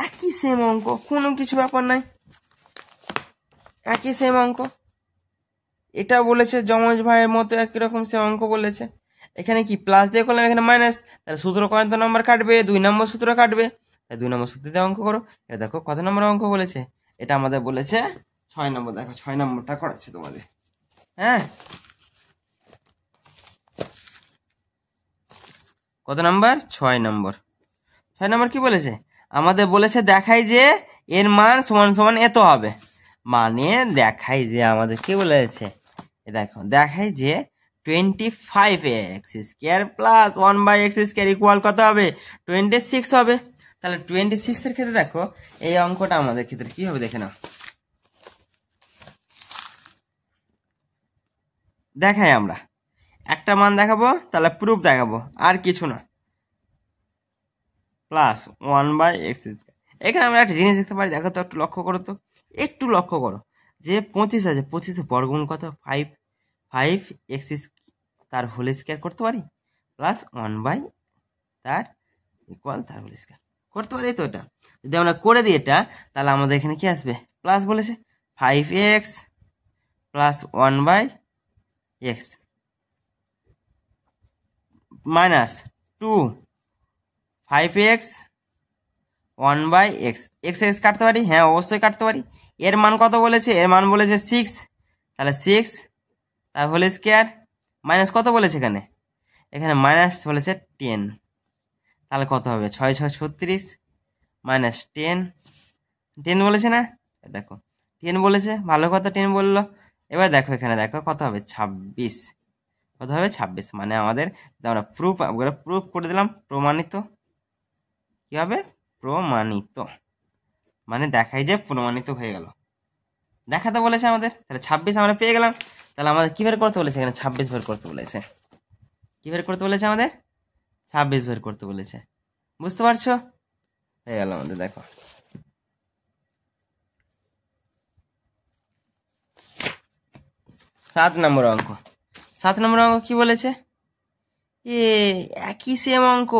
একই সেম অঙ্ক, কোনো কিছু ব্যাপার নাই, একই সেম অঙ্ক। এটা বলেছে যমজ ভাইয়ের মতো একই রকম সেম অঙ্ক বলেছে। এখানে কি প্লাস দিয়ে করলাম, এখানে মাইনাস, তাহলে সূত্র কত নম্বর কাটবে, 2 নম্বর সূত্র কাটবে, তাই 2 নম্বর সূত্র দিয়ে অঙ্ক করো। এবার দেখো কত নম্বর অঙ্ক বলেছে, এটা আমাদের বলেছে 6 নম্বর। দেখো 6 নম্বরটা করাচ্ছে তোমাদের। হ্যাঁ, কত নাম্বার, 6 নম্বর। 6 নম্বর কি বলেছে, আমাদের বলেছে দেখাই যে এর মান সমান সমান এত হবে, মানে দেখাই যে আমাদের কি বলেছে, দেখো দেখাই যে 25x square plus 1/x square equal কত হবে, 26 হবে। তাহলে 26 এর ক্ষেত্রে দেখো এই অঙ্কটা আমাদের ক্ষেত্রে কি হবে দেখে নাও। দেখাই আমরা একটা মান দেখাবো, তাহলে প্রুফ দেখাবো, আর কিছু না, প্লাস 1/x স্কয়ার। এখানে আমরা একটা জিনিস দেখতে পারি, দেখো তো, একটু লক্ষ্য করো তো, একটু লক্ষ্য করো যে 25 আছে, 25 বর্গমূল কত, 5x তার হোল স্কয়ার করতে পারি, প্লাস 1 তার ইকুয়াল তার হোল স্কয়ার করতে পারি। তো এটা যদি আমরা করে দিই এটা, তাহলে আমাদের এখানে কি আসবে, প্লাস বলেছে 5x plus 1/x minus 2 5x 1/x, x কাটতে পারি, হ্যাঁ অবশ্যই কাটতে পারি। এর মান কত বলেছে, এর মান বলেছে 6, তাহলে 6 তার হোল স্কয়ার মাইনাস কত বলেছে, এখানে মাইনাস বলেছে 10, তাহলে কত হবে, 6 6 36 মাইনাস 10 বলেছে না, দেখো 10 বলেছে, ভালো কথা 10 বললো। এবার দেখো এখানে দেখো কত হবে, 26, কত হবে 26, মানে আমাদের আমরা প্রুফ করে দিলাম, প্রমাণিত, কি হবে, প্রমাণিত, মানে দেখাই যে প্রমাণিত হয়ে গেল, দেখাতে বলেছে আমাদের, তাহলে 26 আমরা পেয়ে গেলাম। তাহলে আমাদের কি বের করতে বলেছে, এখানে 26 বের করতে বলেছে, কি বের করতে বলেছে আমাদের, 26 বের করতে বলেছে, বুঝতে পারছো, হয়ে গেল আমাদের। দেখো 7 নম্বর অঙ্ক, 7 নম্বর অঙ্ক কি বলেছে, এ একই সেম অঙ্ক,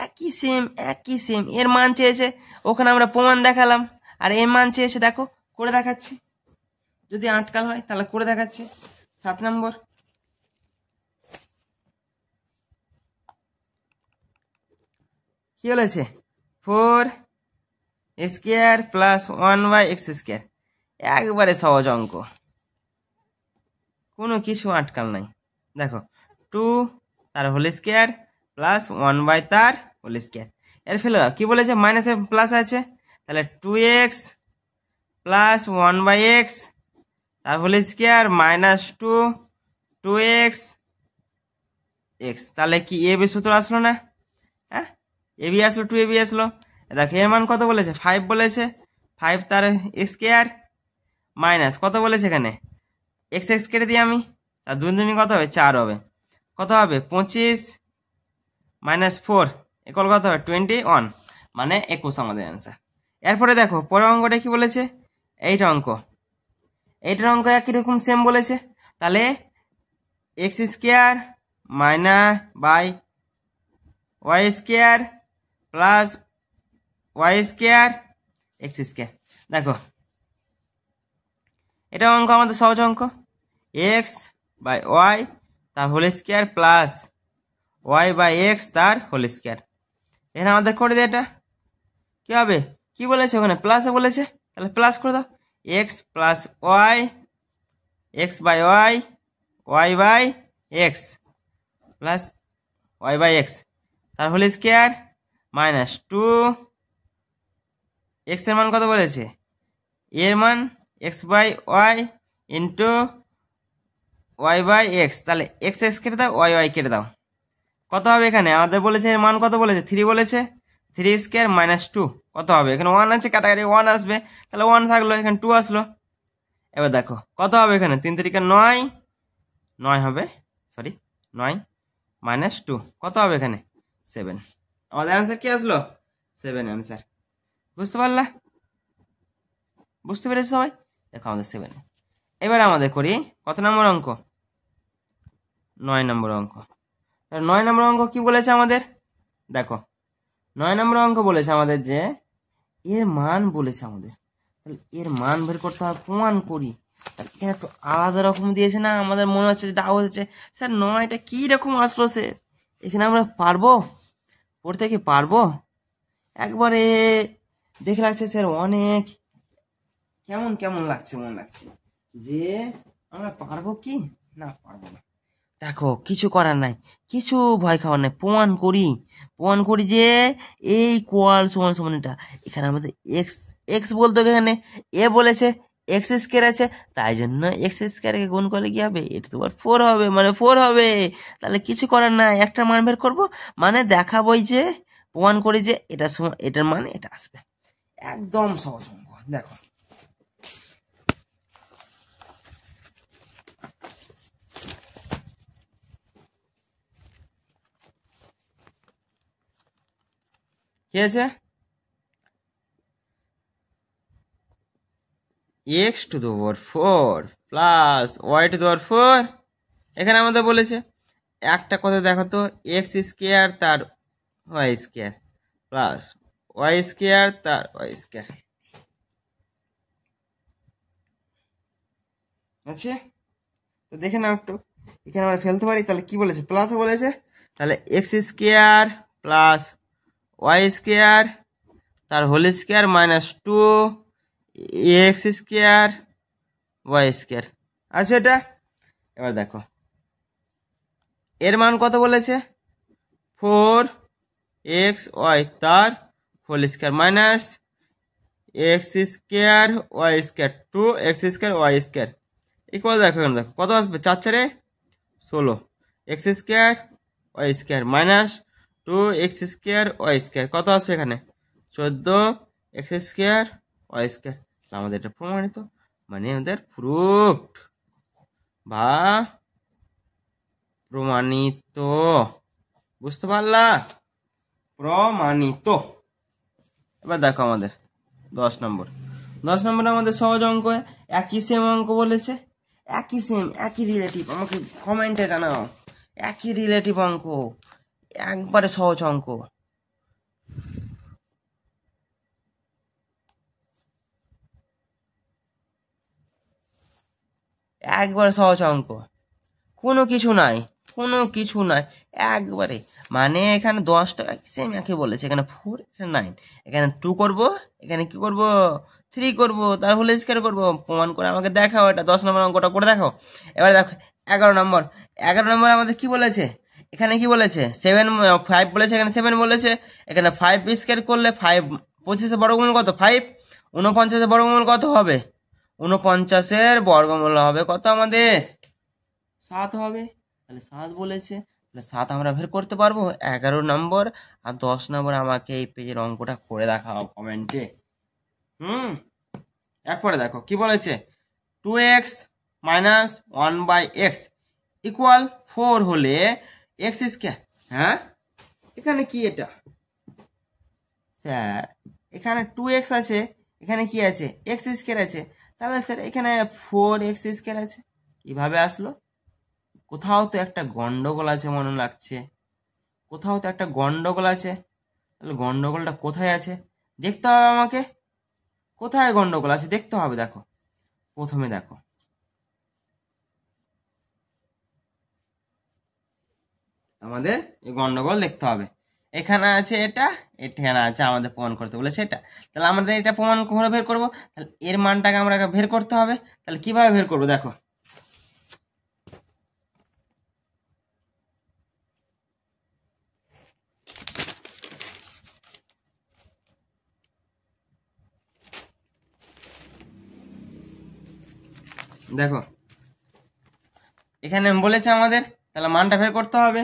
একই সেম, এর মান চেয়েছে, ওখানে আমরা প্রমাণ দেখালাম, আর এর মান চেয়েছে, দেখো করে দেখাচ্ছি, যদি আটকাল হয় তাহলে করে দেখাচ্ছি। 7 নম্বর কি বলেছে, 4 স্কয়ার প্লাস 1/x স্কয়ার, একবারে সহজ অঙ্ক, কোনো কিছু আটকাল নাই। দেখো 2 তার হোল স্কয়ার প্লাস 1 তার হোল স্কয়ার, এর ফেলে কি বলেছে, মাইনাসে প্লাস আছে, তাহলে 2x প্লাস 1/x তার হোল স্কয়ার মাইনাস 2x, তাহলে কি এ বি সূত্র আসলো না, হ্যাঁ এ বি আসলো, 2ab আসলো। দেখো এর মান কত বলেছে, 5 বলেছে, 5 তার স্কয়ার মাইনাস কত বলেছে, এখানে x কেটে দিই আমি, তার 2 দুনি কত হবে, 4 হবে, কত হবে 25 মাইনাস 4 ইকুয়াল কত হবে 21, মানে 21 আমাদের অ্যান্সার। এরপরে দেখো পরের অঙ্কটা কি বলেছে, এইটার অঙ্ক একই রকম সেম বলেছে, তাহলে x square minus by y square plus y square x square. দেখো এটা অঙ্ক আমাদের সহজ অঙ্ক, x বাই y তার whole square plus y by x তার হোল স্কয়ার, এখানে আমাদের করে দিই, এটা কি হবে, কি বলেছে ওখানে প্লাসে বলেছে, তাহলে প্লাস করে দাও, x plus y, x by y, y by x plus y by x তার হোল স্কোয়ার মাইনাস 2, এক্স এর মান কত বলেছে, এর মান x by y into y by x, তাহলে এক্স এক্স কেটে দাও, ওয়াই ওয়াই কেটে দাও, কত হবে এখানে আমাদের বলেছে এর মান কত বলেছে, 3 বলেছে, 3 স্কোয়ার মাইনাস 2 কত হবে, এখানে 1 আছে, কাটাকাটি 1 আসবে, তাহলে 1 থাকলো, এখানে 2 আসলো। এবার দেখো কত হবে এখানে, 3 3 9, 9 হবে, সরি 9 মাইনাস 2 কত হবে এখানে 7, আমাদের অ্যান্সার কি আসলো 7 অ্যান্সার। বুঝতে পারলা, বুঝতে পেরেছো সবাই, দেখো আমাদের 7। এবার আমাদের করি কত নম্বর অঙ্ক, 9 নম্বর অঙ্ক। 9 নম্বর অঙ্ক কি বলেছে আমাদের, দেখো 9 নম্বর অঙ্ক বলেছে আমাদের যে এর মান বলেছে আমাদের, তাহলে এর মান বের করতে হবে, প্রমাণ করি। তাহলে এখানে একটু আলাদা রকম দিয়েছে না, আমাদের মনে হচ্ছে ডাউট হচ্ছে স্যার 9টা কি রকম আসলো সে, এখানে আমরা পারবো পড়তে, কি পারবো, একবারে দেখে লাগছে স্যার অনেক কেমন কেমন লাগছে, মনে লাগছে যে আমরা পারবো কি না পারবো না। দেখো কিছু করার নাই, কিছু ভয় খাওয়ার নাই, প্রমাণ করি, প্রমাণ করি যে এই কোয়াল সমান সমান এটা, এখানে আমাদের এক্স এক্স বলতে এখানে এ বলেছে এক্স স্কোয়ার আছে, তাই জন্য এক্স স্কোয়ারকে গুণ করলে কি হবে, এটা তোমার 4 হবে, মানে 4 হবে। তাহলে কিছু করার নাই, একটা মান বের করবো, মানে দেখাবোই যে প্রমাণ করি যে এটা এটার মান এটা আসবে, একদম সহজ অঙ্ক। দেখো কি আছে, X to the power 4 plus Y to the power 4, এখানে আমাদের বলেছে একটা কথা দেখো তো, এক্স স্কোয়ার তার Y square plus Y square তার ওয়াই স্কোয়ার আছে, তো দেখে নাও একটু, এখানে আমরা ফেলতে পারি, তাহলে কি বলেছে প্লাস বলেছে, তাহলে x square plus Y square তার whole square minus 2 X square Y square আছে এটা। এবার দেখো এর মান কত বলেছে, 4 xy তার whole square minus x square Y square 2 x square Y square equal, দেখো এখানে দেখো কত আসবে, 4 4 16, x square Y square minus 2 square Y square কত আসবে এখানে 14 এক্স স্কোয়ার ওয়াই স্কোয়ার। আমাদের এটা প্রমাণিত, মানে আমাদের প্রুফড বা প্রমাণিত, বুঝতে পারলা, প্রমাণিত। এবার দেখো আমাদের 10 নম্বর, 10 নম্বরে আমাদের সহজ অঙ্ক, একই সেম অঙ্ক বলেছে, একই সেম একই রিলেটিভ, আমাকে কমেন্টে জানাও, একই রিলেটিভ অঙ্ক, একবারে সহজ অঙ্ক। একবারে সহজ অঙ্ক, কোনো কিছু নাই, কোনো কিছু নাই, একবারে, মানে এখানে 10টা সেম একই বলেছে, এখানে 4 এখানে 9, এখানে 2 করব, এখানে কি করব 3 করব, তার হোল স্কয়ার করব, প্রমাণ করে আমাকে দেখাও, এটা 10 নম্বর অঙ্কটা করে দেখাও। এবার দেখো 11 নম্বর, 11 নম্বর আমাদের কি বলেছে, এখানে কি বলেছে 7 5 বলেছে, এখানে 7 বলেছে, এখানে 5 স্কয়ার করলে 5 25 বর্গমূল কত 5, 49 বর্গমূল কত হবে, 49 বর্গমূল হবে কত আমাদের 7 হবে, তাহলে 7 বলেছে, তাহলে 7 আমরা বের করতে পারবো। 11 নম্বর আর 10 নম্বর আমাকে এই পেজের অঙ্কটা করে দেখাও কমেন্টে। এরপরে দেখো কি বলেছে, 2x মাইনাস 1/x ইকুয়াল 4 হলে x স্কয়ার, হ্যাঁ এখানে কি এটা স্যার, এখানে 2x আছে, এখানে কি আছে x স্কয়ার আছে, তাহলে স্যার এখানে 4x স্কয়ার আছে, কিভাবে আসলো, কোথাও তো একটা গন্ডগোল আছে মনে লাগছে, কোথাও তো একটা গন্ডগোল আছে, তাহলে গন্ডগোলটা কোথায় আছে দেখতে হবে আমাকে, কোথায় গন্ডগোল আছে দেখতে হবে। দেখো প্রথমে দেখো আমাদের এই গন্ডগোল দেখতে হবে, এখানে আছে এটা, এখানে আছে, আমাদের প্রমাণ করতে বলেছে এটা। তাহলে আমাদের এটা প্রমাণ করে বের করবো, তাহলে এর মানটাকে আমরা বের করতে হবে। তাহলে কিভাবে বের করবো দেখো, দেখো এখানে বলেছে আমাদের, তাহলে মানটা বের করতে হবে।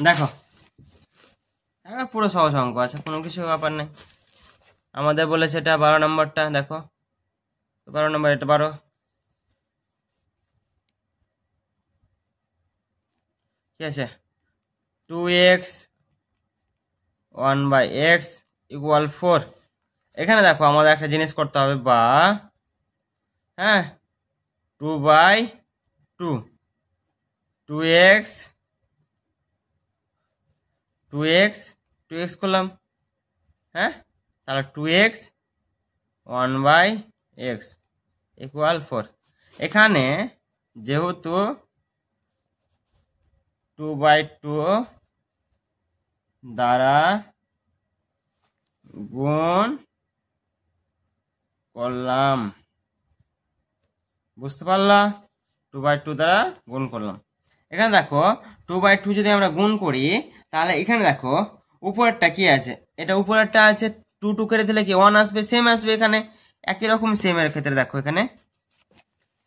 দেখো পুরো সহজ অঙ্ক আছে, কোনো কিছু ব্যাপার নেই। আমাদের বলেছে এটা 12 নম্বরটা, দেখো 12 নম্বর, এটা 12, ঠিক আছে। 2x 1/x = 4। এখানে দেখো আমাদের একটা জিনিস করতে হবে, বা হ্যাঁ 2/2, 2x 2x করলাম, হ্যাঁ তাহলে 2x 1/x = 4। এখানে যেহেতু 2/2 দ্বারা গুণ করলাম, বুঝতে পারলা, 2/2 দ্বারা গুণ করলাম। এখানে দেখো 2/2 যদি আমরা গুণ করি, তাহলে এখানে দেখো উপরেরটা কি আছে, এটা উপরেরটা আছে 2 2 কেটে দিলে কি 1 আসবে, সেম আসবে, এখানে একই রকম সেমের ক্ষেত্রে দেখো এখানে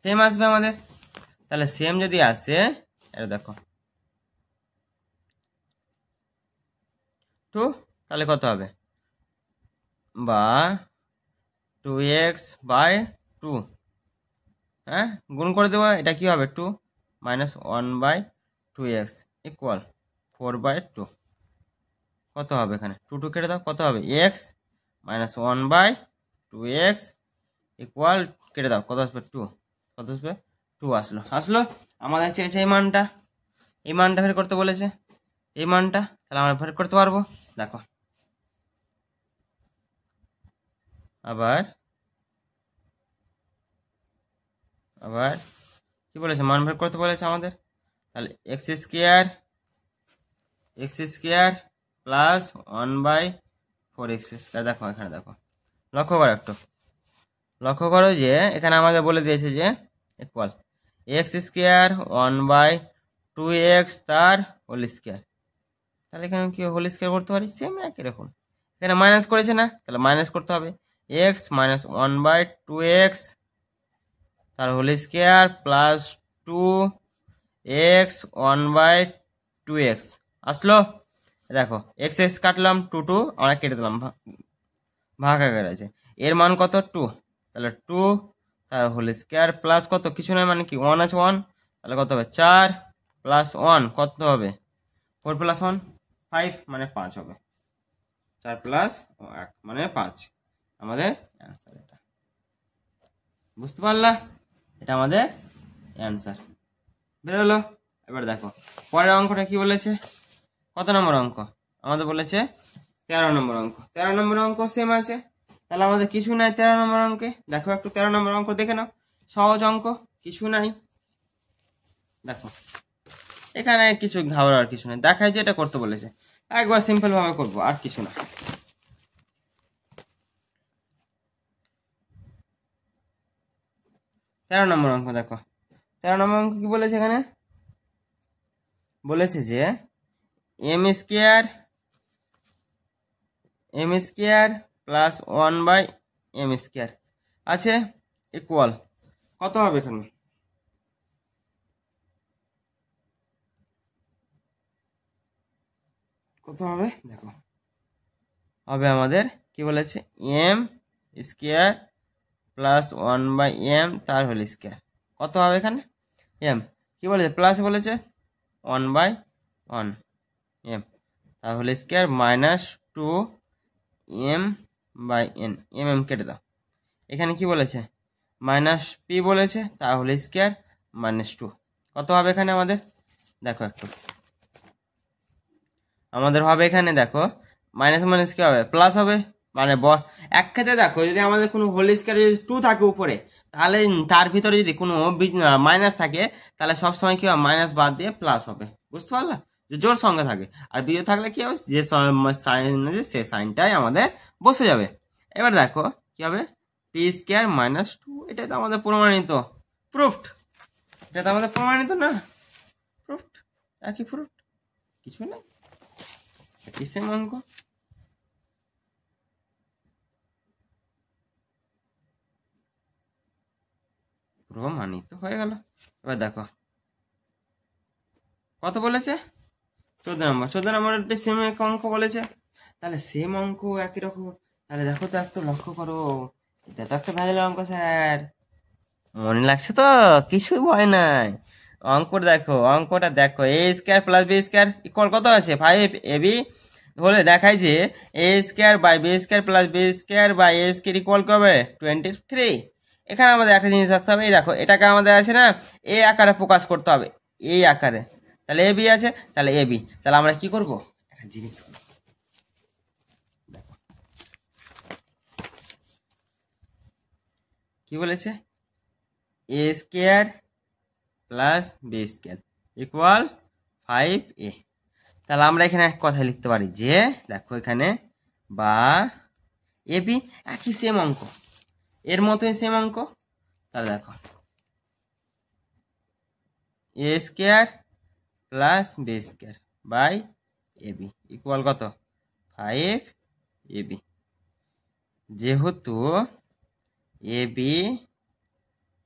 সেম আসবে আমাদের। তাহলে সেম যদি আসে, এটা দেখো 2, তাহলে কত হবে, বা 2x/2, হ্যাঁ গুণ করে দেবো, এটা কি হবে 2 - 1/2x = 4/2। কত হবে এখানে 2 2 কেটে দাও, কত হবে x - 1/2x কেটে দাও, কত আসবে 2, কত আসবে 2 আসলো। আমাদের চেয়েছে এই মানটা বের করতে বলেছে, এই মানটা, তাহলে আমরা বের করতে পারবো। দেখো আবার কি বলেছে, মান বের করতে বলেছে আমাদের। তাহলে x² প্লাস 1/4x²। দেখো এখানে দেখো, লক্ষ্য করো যে এখানে আমাদের বলে দিয়েছে যে ইকুয়াল x² 1/2x তার হোল স্কয়ার। তাহলে এখানে কি হোল স্কয়ার করতে পারি, সেম একই রকম। এখানে মাইনাস করেছে না, তাহলে মাইনাস করতে হবে, x - 1/2x তার whole square plus 2x 1/2x আসলো। দেখো x কাটলাম, 2 2 আমরা কেটে দিলাম, ভাগাকার আছে, এর মান কত 2, তাহলে 2 তার হোল স্কয়ার প্লাস কত, কিছু নয় মানে কি 1 আছে 1, তাহলে কত হবে 4 + 1 কত হবে 4 + 1 5 মানে 5 হবে, 4 + 1 মানে 5 আমাদের অ্যান্সার। এটা বুঝতে পারলা, এটা আমাদের অ্যান্সার বেরোলো। এবার দেখো পরের অঙ্কটা কি বলেছে, কত নম্বর অঙ্ক, আমাদের বলেছে 13 নম্বর অঙ্ক। 13 নম্বর অঙ্ক সেম আছে, তাহলে আমাদের কিছু নাই 13 নম্বর অঙ্কে। দেখো একটু 13 নম্বর অঙ্ক দেখে নাও, সহজ অঙ্ক, কিছু নাই। দেখো এখানে কিছু ঘাবড়ার কিছু নেই, দেখায় যে এটা করতে বলেছে, একবার সিম্পল ভাবে করবো, আর কিছু না। তেরো নম্বর অঙ্ক দেখো, 13 নম্বর অঙ্ক কি বলেছে, এখানে বলেছে যে m² প্লাস 1/m² আছে ইকুয়াল কত হবে, এখানে কত হবে, দেখো হবে আমাদের কি বলেছে m² প্লাস 1/m তার হোল স্কয়ার, কত হবে এখানে m কি বলেছে, প্লাস বলেছে 1/1 m তার whole square minus two m by n, কেটে দাও। এখানে কি বলেছে মাইনাস পি বলেছে, তাহলে স্কোয়ার -2 কত হবে এখানে আমাদের দেখো একটু, আমাদের হবে এখানে দেখো মাইনাস মাইনাস কি হবে প্লাস হবে, মানে এক ক্ষেত্রে দেখো যদি আমাদের কোনো হোল স্কোয়ার যদি 2 থাকে উপরে, তাহলে তার ভিতরে যদি কোনো মাইনাস থাকে তাহলে সবসময় কি হবে মাইনাস বাদ দিয়ে প্লাস হবে, বুঝতে পারলা? যে জোর সঙ্গে থাকে, আর বিয়োগ থাকলে কি হবে যে সাইন আছে সে সাইনটাই আমাদের বসে যাবে। এবার দেখো কি হবে পি স্কোয়ার -2, এটা তো আমাদের প্রমাণিত, প্রুফড, এটা তো আমাদের প্রমাণিত না, প্রুফড, একই প্রুফড, কিছু নেই, কিসের অঙ্ক। প্রমাণিত হয়ে গেল। এবার দেখো কত বলেছে 14 নম্বর, 14 নম্বর সেম এক অঙ্ক বলেছে, তাহলে সেম অঙ্ক একই রকম, তাহলে দেখো তো একটু লক্ষ্য করো, এটা তো একটা ভ্যালিড অঙ্ক স্যার, মনে লাগছে তো, কিছু ভয় নাই। অঙ্কটা দেখো A square plus B square equal কত আছে 5 এবি হলে দেখায় যে A square by B square plus B square by A square equal কবে 23। এখানে আমাদের একটা জিনিস রাখতে হবে, এই দেখো এটাকে আমাদের আছে না এ আকারে প্রকাশ করতে হবে, এই আকারে, তাহলে এ বি আছে, তাহলে এ বি, তাহলে আমরা কি করব একটা জিনিস কি বলেছে A square plus B square equal 5a, তাহলে আমরা এখানে এক কথা লিখতে পারি যে দেখো এখানে বা এ বি একই সেম অঙ্ক, এর মতোই সেম অঙ্ক, তাহলে দেখো A square plus B square by A B equal কত 5ab, যেহেতু এ বি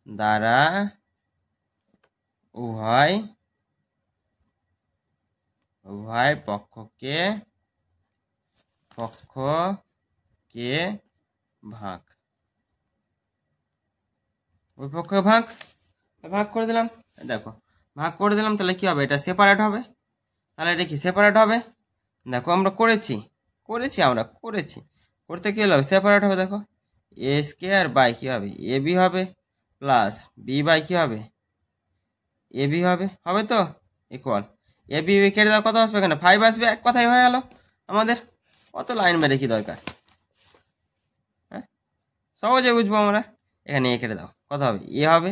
দ্বারা উভয় পক্ষকে ভাগ, ওই পক্ষে ভাগ করে দিলাম, দেখো ভাগ করে দিলাম, তাহলে কি হবে এটা সেপারেট হবে, তাহলে এটা কি সেপারেট হবে, দেখো আমরা করেছি করতে কি হলো সেপারেট হবে, দেখো এ স্কোয়ার বাই কি হবে এ বি হবে প্লাস বি বাই কি হবে এ বি হবে তো ইকুয়াল এ বি কেটে দাও, কত আসবে এখানে 5 আসবে, এক কথাই হয়ে গেল আমাদের, কত লাইন মেরে কি দরকার, হ্যাঁ সহজে বুঝবো আমরা, এখানে এ কেটে দাও, কত হবে এ হবে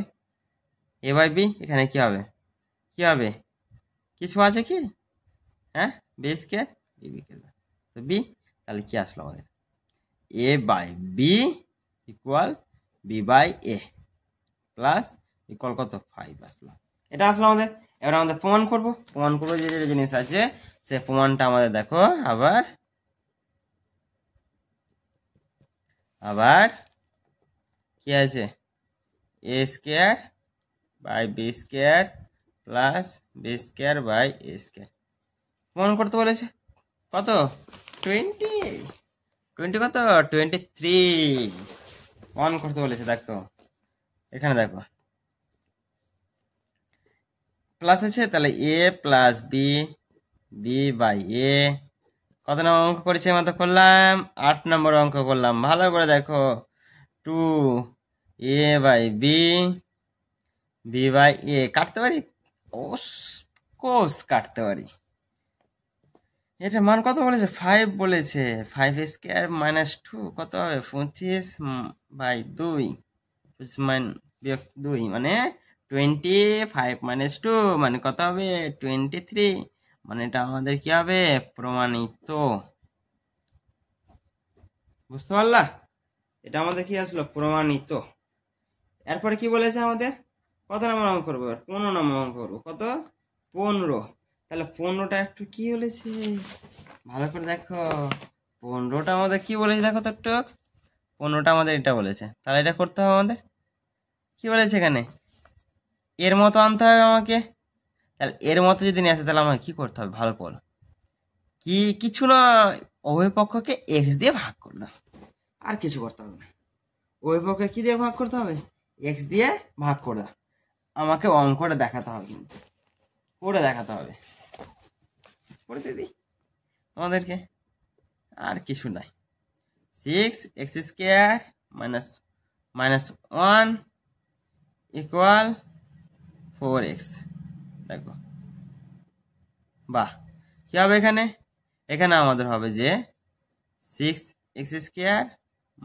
এ বাই বি, এখানে কি হবে কিছু আছে কি, হ্যাঁ বি স্কোয়ার বি কেটে দাও, তো বি, তাহলে কি আসলো আমাদের A by B equal B by A plus equal কত 5 আসলো, এটা আসলো আমাদের। এবার আমাদের প্রমাণ করব যে যে জিনিস আছে সে প্রমাণটা আমাদের দেখো আবার কি আছে A square by B square plus B square by A square প্রমাণ করতে বলেছে, কত 20 কত 23 প্রমাণ করতে বলেছে। দেখো এখানে দেখো প্লাস আছে, তাহলে এ প্লাস বি বি বাই এ, কত নম্বর অঙ্ক করেছি আমরা করলাম 8 নম্বর অঙ্ক করলাম, ভালো করে দেখো 2 এ বাই বি বি বাই এ কাটতে পারি, কোর্স কাটতে পারি, এটা মান কত বলেছে 5 বলেছে, 5 স্কোয়ার -2 কত হবে 25 বাই 2 বিয়োগ 2 মানে 25 -2 মানে কত হবে 23, মানে এটা আমাদের কি হবে প্রমাণিত, বুঝতে পারলা? এটা আমাদের কি আসলো প্রমাণিত। এরপরে কি বলেছে আমাদের কত নম্বর অঙ্ক করবো 15 নম্বর অঙ্ক করবো, কত 15, তাহলে 15টা একটু কি বলেছে ভালো করে দেখো, 15টা আমাদের কি বলেছে দেখো তো একটু, 15টা আমাদের এটা বলেছে, তাহলে এটা করতে হবে আমাদের, কি বলেছে এখানে এর মতো আনতে হবে আমাকে, তাহলে এর মতো যদি নিয়ে আসে তাহলে আমাকে কি করতে হবে ভালো করে, কিছু না উভয় পক্ষকে এক্স দিয়ে ভাগ করে দাও, আর কিছু করতে হবে না, উভয় পক্ষকে কি দিয়ে ভাগ করতে হবে এক্স দিয়ে ভাগ করে দাও, আমাকে অঙ্কটা দেখাতে হবে, কিন্তু করে দেখাতে হবে, করে দিদি আমাদেরকে, আর কিছু নাই। 6x² minus 1 equal 4x। দেখো বাহ, কি হবে এখানে? এখানে আমাদের হবে যে 6x²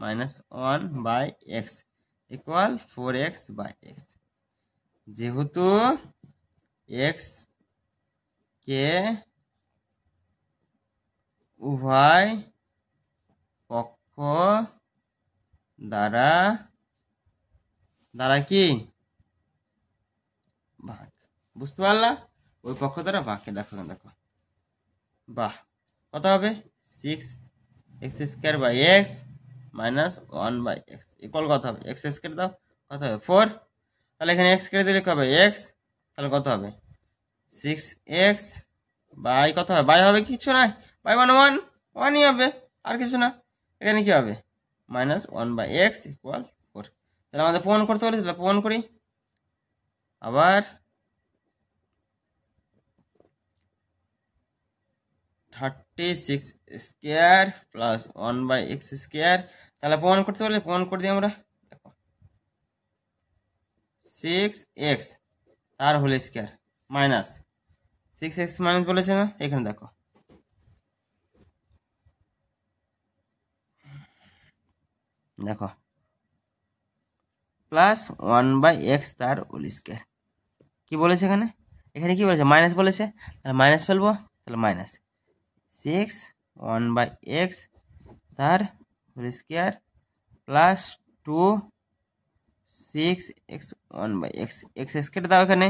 minus 1/x equal 4x/x। যেহেতু x কে উভয় পক্ষ দ্বারা কি ভাগ, বুঝতে পারলা? ওই পক্ষ দ্বারা ভাগকে দেখো বাহ, কত হবে? 6x² মাইনাস 1/x ইকুয়াল কত হবে? x² দাও, কত হবে? 4। তাহলে এখানে x কেটে দিলে কত হবে? x। তাহলে কত হবে? 6x বাই কত হবে? বাই হবে কিছু নাই, বাই মানে 1ই হবে, আর কিছু না। এখানে কি হবে? Minus 1/x equal 4। তাহলে আমাদের প্রমাণ করতে বলেছে, তাহলে প্রমাণ করি। আবার 36² প্লাস 1/x², তাহলে প্রমাণ করতে বলে প্রমাণ করে দিই আমরা। দেখো 6x তার whole square minus 6x minus বলেছে না, এখানে দেখো প্লাস 1/x তার হোল স্কয়ার। কি বলেছে এখানে? এখানে কি বলেছে? মাইনাস বলেছে, তাহলে মাইনাস ফেলবো। তাহলে মাইনাস 6 1/x তার whole square plus 2 6x 1/x। x কেটে দাও এখানে,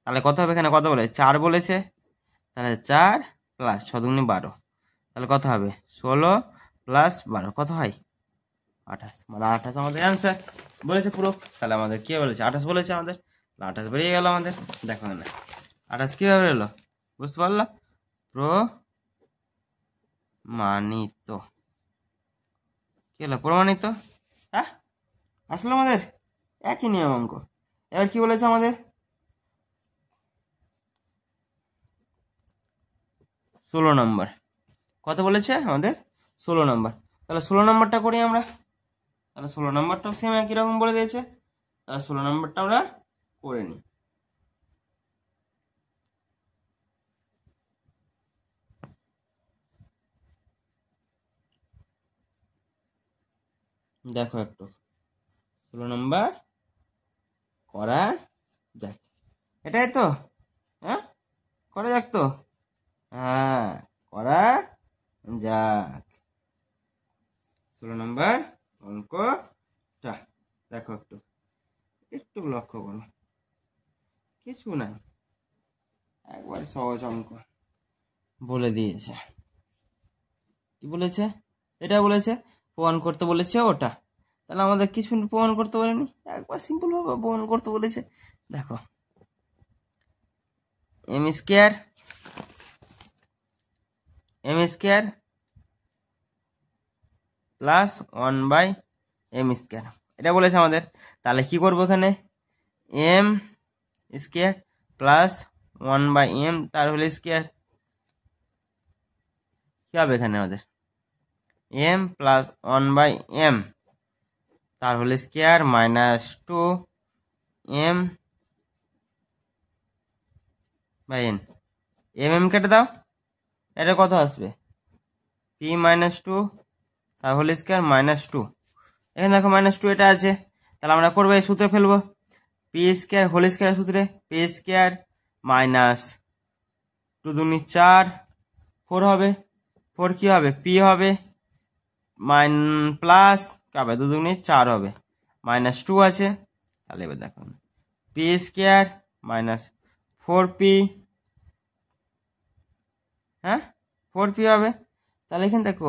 তাহলে কত হবে? এখানে কত বলেছে? 4 বলেছে, তাহলে 4 প্লাস 6 দুগুণে 12, তাহলে কত হবে? 16 প্লাস 12 কত হয়? 28। মানে 28 আমাদের অ্যান্সার বলেছে পুরো। তাহলে আমাদের কি বলেছে? 28 বলেছে আমাদের, 28 বেরিয়ে গেল আমাদের। দেখো না 28 কিভাবে এলো, বুঝতে পারলো? প্রমাণিত। কি হলো? প্রমাণিত। হ্যাঁ, আসলে আমাদের একই নিয়ম অঙ্ক। এবার কি বলেছে আমাদের? 16 নম্বর। কত বলেছে আমাদের? 16 নম্বর। তাহলে 16 নম্বরটা করি আমরা। তাহলে 16 নম্বরটাও সেম একই রকম বলে দিয়েছে, তাহলে 16 নম্বরটা আমরা করে নিই। দেখো একটু 16 নম্বর করা যাক, এটাই তো? হ্যাঁ, করা যাক তো? হ্যাঁ, করা যাক। 16 নম্বর অঙ্কটা দেখো একটু একটু লক্ষ্য করো, কিছু নাই, একবার সহজ অঙ্ক বলে দিয়েছে। কি বলেছে? এটা বলেছে প্রমাণ করতে বলেছে ওটা, তাহলে আমাদের কিছু প্রমাণ করতে বলেনি, একবার সিম্পল ভাবে প্রমাণ করতে বলেছে। দেখো m স্কয়ার প্লাস 1/m², এটা বলেছে আমাদের। তাহলে কি করবো? এখানে m স্কয়ার প্লাস 1/m তার হোল স্কয়ার, কি হবে এখানে আমাদের? m প্লাস 1/m তার whole square minus 2m/n। m কেটে দাও, এটা কত আসবে? p মাইনাস 2 তার হোল স্কয়ার মাইনাস 2। এখানে দেখো মাইনাস 2 এটা আছে, তাহলে আমরা করবো এই সূত্রে ফেলবো। p² হোল স্কয়ার সূত্রে p² মাইনাস 2 দুগুণে 4 4 হবে, 4 কি হবে? p হবে প্লাস কাবে 2 দুগুণে 4 হবে, মাইনাস 2 আছে। তাহলে এবার দেখো p² মাইনাস 4p, হ্যাঁ 4p হবে। তাহলে এখানে দেখো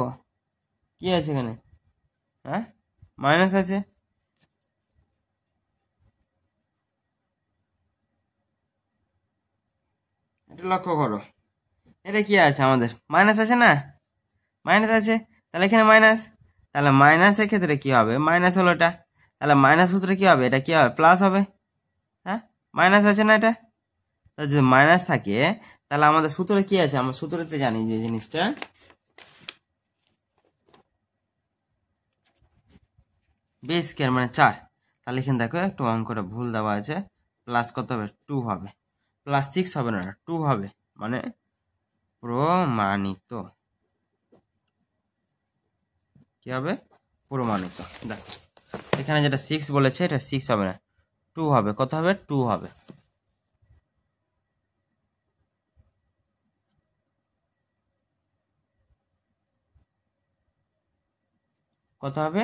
কি আছে? এখানে হ্যাঁ মাইনাস আছে, এটা লক্ষ্য করো। এটা কি আছে আমাদের? মাইনাস আছে না, মাইনাস আছে, তাহলে এখানে মাইনাস, তাহলে মাইনাসের ক্ষেত্রে কি হবে? মাইনাস হলো এটা, তাহলে মাইনাস সূত্রে কি হবে? এটা কি হবে? প্লাস হবে। হ্যাঁ মাইনাস আছে না এটা, যদি মাইনাস থাকে তাহলে আমাদের সূত্রে কি আছে? আমরা সূত্রতে জানি যে জিনিসটা বি স্কোয়ার মানে 4। তাহলে এখানে দেখো একটু অঙ্কটা ভুল দেওয়া আছে, প্লাস কত হবে 2 হবে, প্লাস 6 হবে না 2 হবে, মানে প্রমাণিত। কি হবে? প্রমাণিত। দেখো এখানে যেটা 6 বলেছে এটা 6 হবে না 2 হবে, কত হবে 2 হবে। কত হবে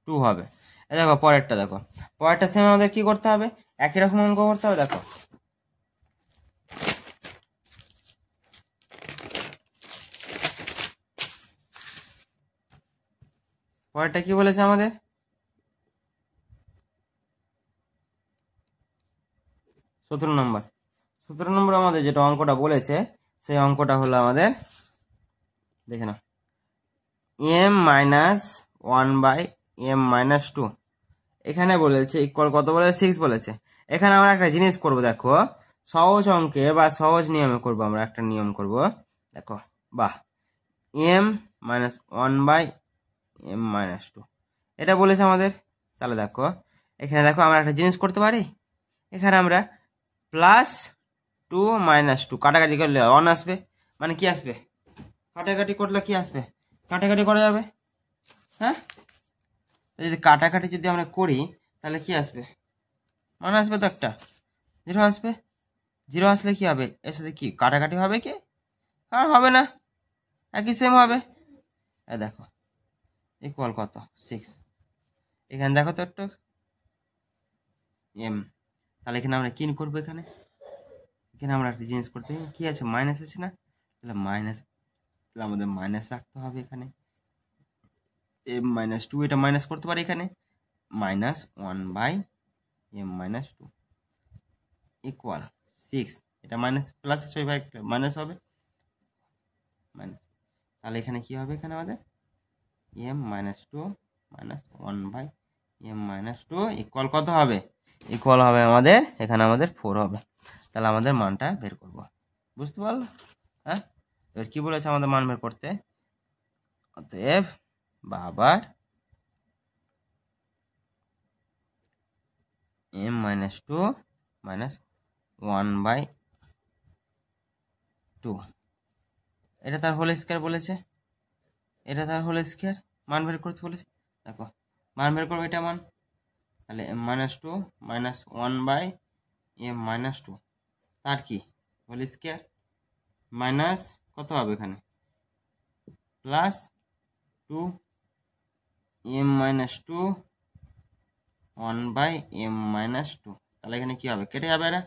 2 হবে। এই দেখো পরেরটা, দেখো পরেরটা সেম আমাদের কি করতে হবে, একই রকম অঙ্ক করতে হবে। দেখো পরেরটা কি বলেছে আমাদের, 17 নম্বর। 17 নম্বর আমাদের যেটা অঙ্কটা বলেছে সেই অঙ্কটা হলো আমাদের, দেখে নাও, m-1/m-2 এখানে বলেছে ইকুয়াল কত বলেছে 6 বলেছে। এখানে আমরা একটা জিনিস করব, দেখো সহজ অঙ্কে বা সহজ নিয়মে করব, আমরা একটা নিয়ম করব। দেখো বাহ, m-1/m-2 এটা বলেছে আমাদের। তাহলে দেখো এখানে দেখো আমরা একটা জিনিস করতে পারি, এখানে আমরা +2 -2 কাটাকাটি করলে 1 আসবে, মানে কি আসবে, কাটাকাটি করলে কি আসবে, কাটাকাটি করা যাবে। হ্যাঁ, যদি কাটাকাটি যদি আমরা করি তাহলে কি আসবে, 1 আসবে, তো একটা 0 আসবে। 0 আসলে কি হবে, এর সাথে কি কাটাকাটি হবে কি, আর হবে না, একই সেম হবে। দেখো ইকুয়াল কত 6, এখানে দেখো তো একটু m, তাহলে এখানে আমরা কি করবো, এখানে আমরা একটা জিনিস করতে, কি আছে মাইনাস আছে না, তাহলে মাইনাস, তাহলে আমাদের মাইনাস রাখতে হবে এখানে, m-2 এটা মাইনাস করতে পারি এখানে, -1/m-2 ইকুয়াল 6, এটা মাইনাস প্লাস মাইনাস হবে, মাইনাস, তাহলে এখানে কি হবে, এখানে আমাদের m-2 -1/m-2 ইকুয়াল কত হবে, ইকুয়াল হবে আমাদের, এখানে আমাদের 4 হবে। তাহলে আমাদের মানটা বের করব, বুঝতে পারলো? হ্যাঁ, এবার কি বলেছে আমাদের মান বের করতে, অতএব বাবার m-2 -1/2 এটা তার হোল স্কয়ার বলেছে, এটা তার হোল স্কয়ার, মান বের করতে বলেছে। দেখো মান বের করবো এটা মান, তাহলে m-2 -1/m-2 তার কি হোল স্কয়ার, মাইনাস কত হবে এখানে +2 m-2 1/m-2, তাহলে এখানে কি হবে, কেটে যাবে, এরা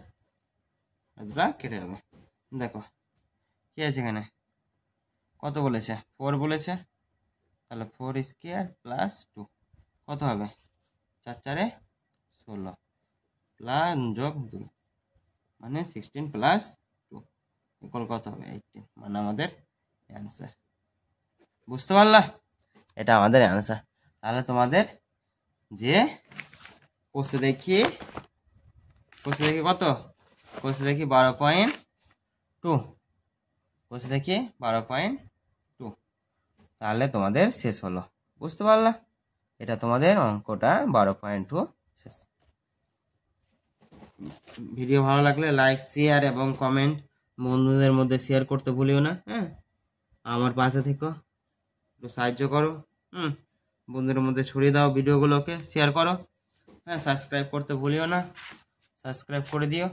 কেটে যাবে। দেখো কি আছে এখানে, কত বলেছে 4 বলেছে, তাহলে 4 স্কয়ার +2 কত হবে, 4 4 16 প্লাস যোগ 2 মানে 16 + 2 ইকুয়াল কত হবে 18, মানে আমাদের অ্যান্সার। বুঝতে পারলা, এটা আমাদের অ্যান্সার। তাহলে তোমাদের যে কোষে দেখি কত, কোষে দেখি 12.2, কোষে দেখি 12.2, তাহলে তোমাদের শেষ হলো, বুঝতে পারলা, এটা তোমাদের অঙ্কটা 12.2 শেষ। ভিডিও ভালো লাগলে লাইক, শেয়ার এবং কমেন্ট বন্ধুদের মধ্যে শেয়ার করতে ভুলিও না। হ্যাঁ, আমার পাশে থেকো, একটু সাহায্য করো, বন্ধুদের মধ্যে ছড়িয়ে দাও, ভিডিওগুলোকে শেয়ার করো। হ্যাঁ, সাবস্ক্রাইব করতে ভুলিও না, সাবস্ক্রাইব করে দিও।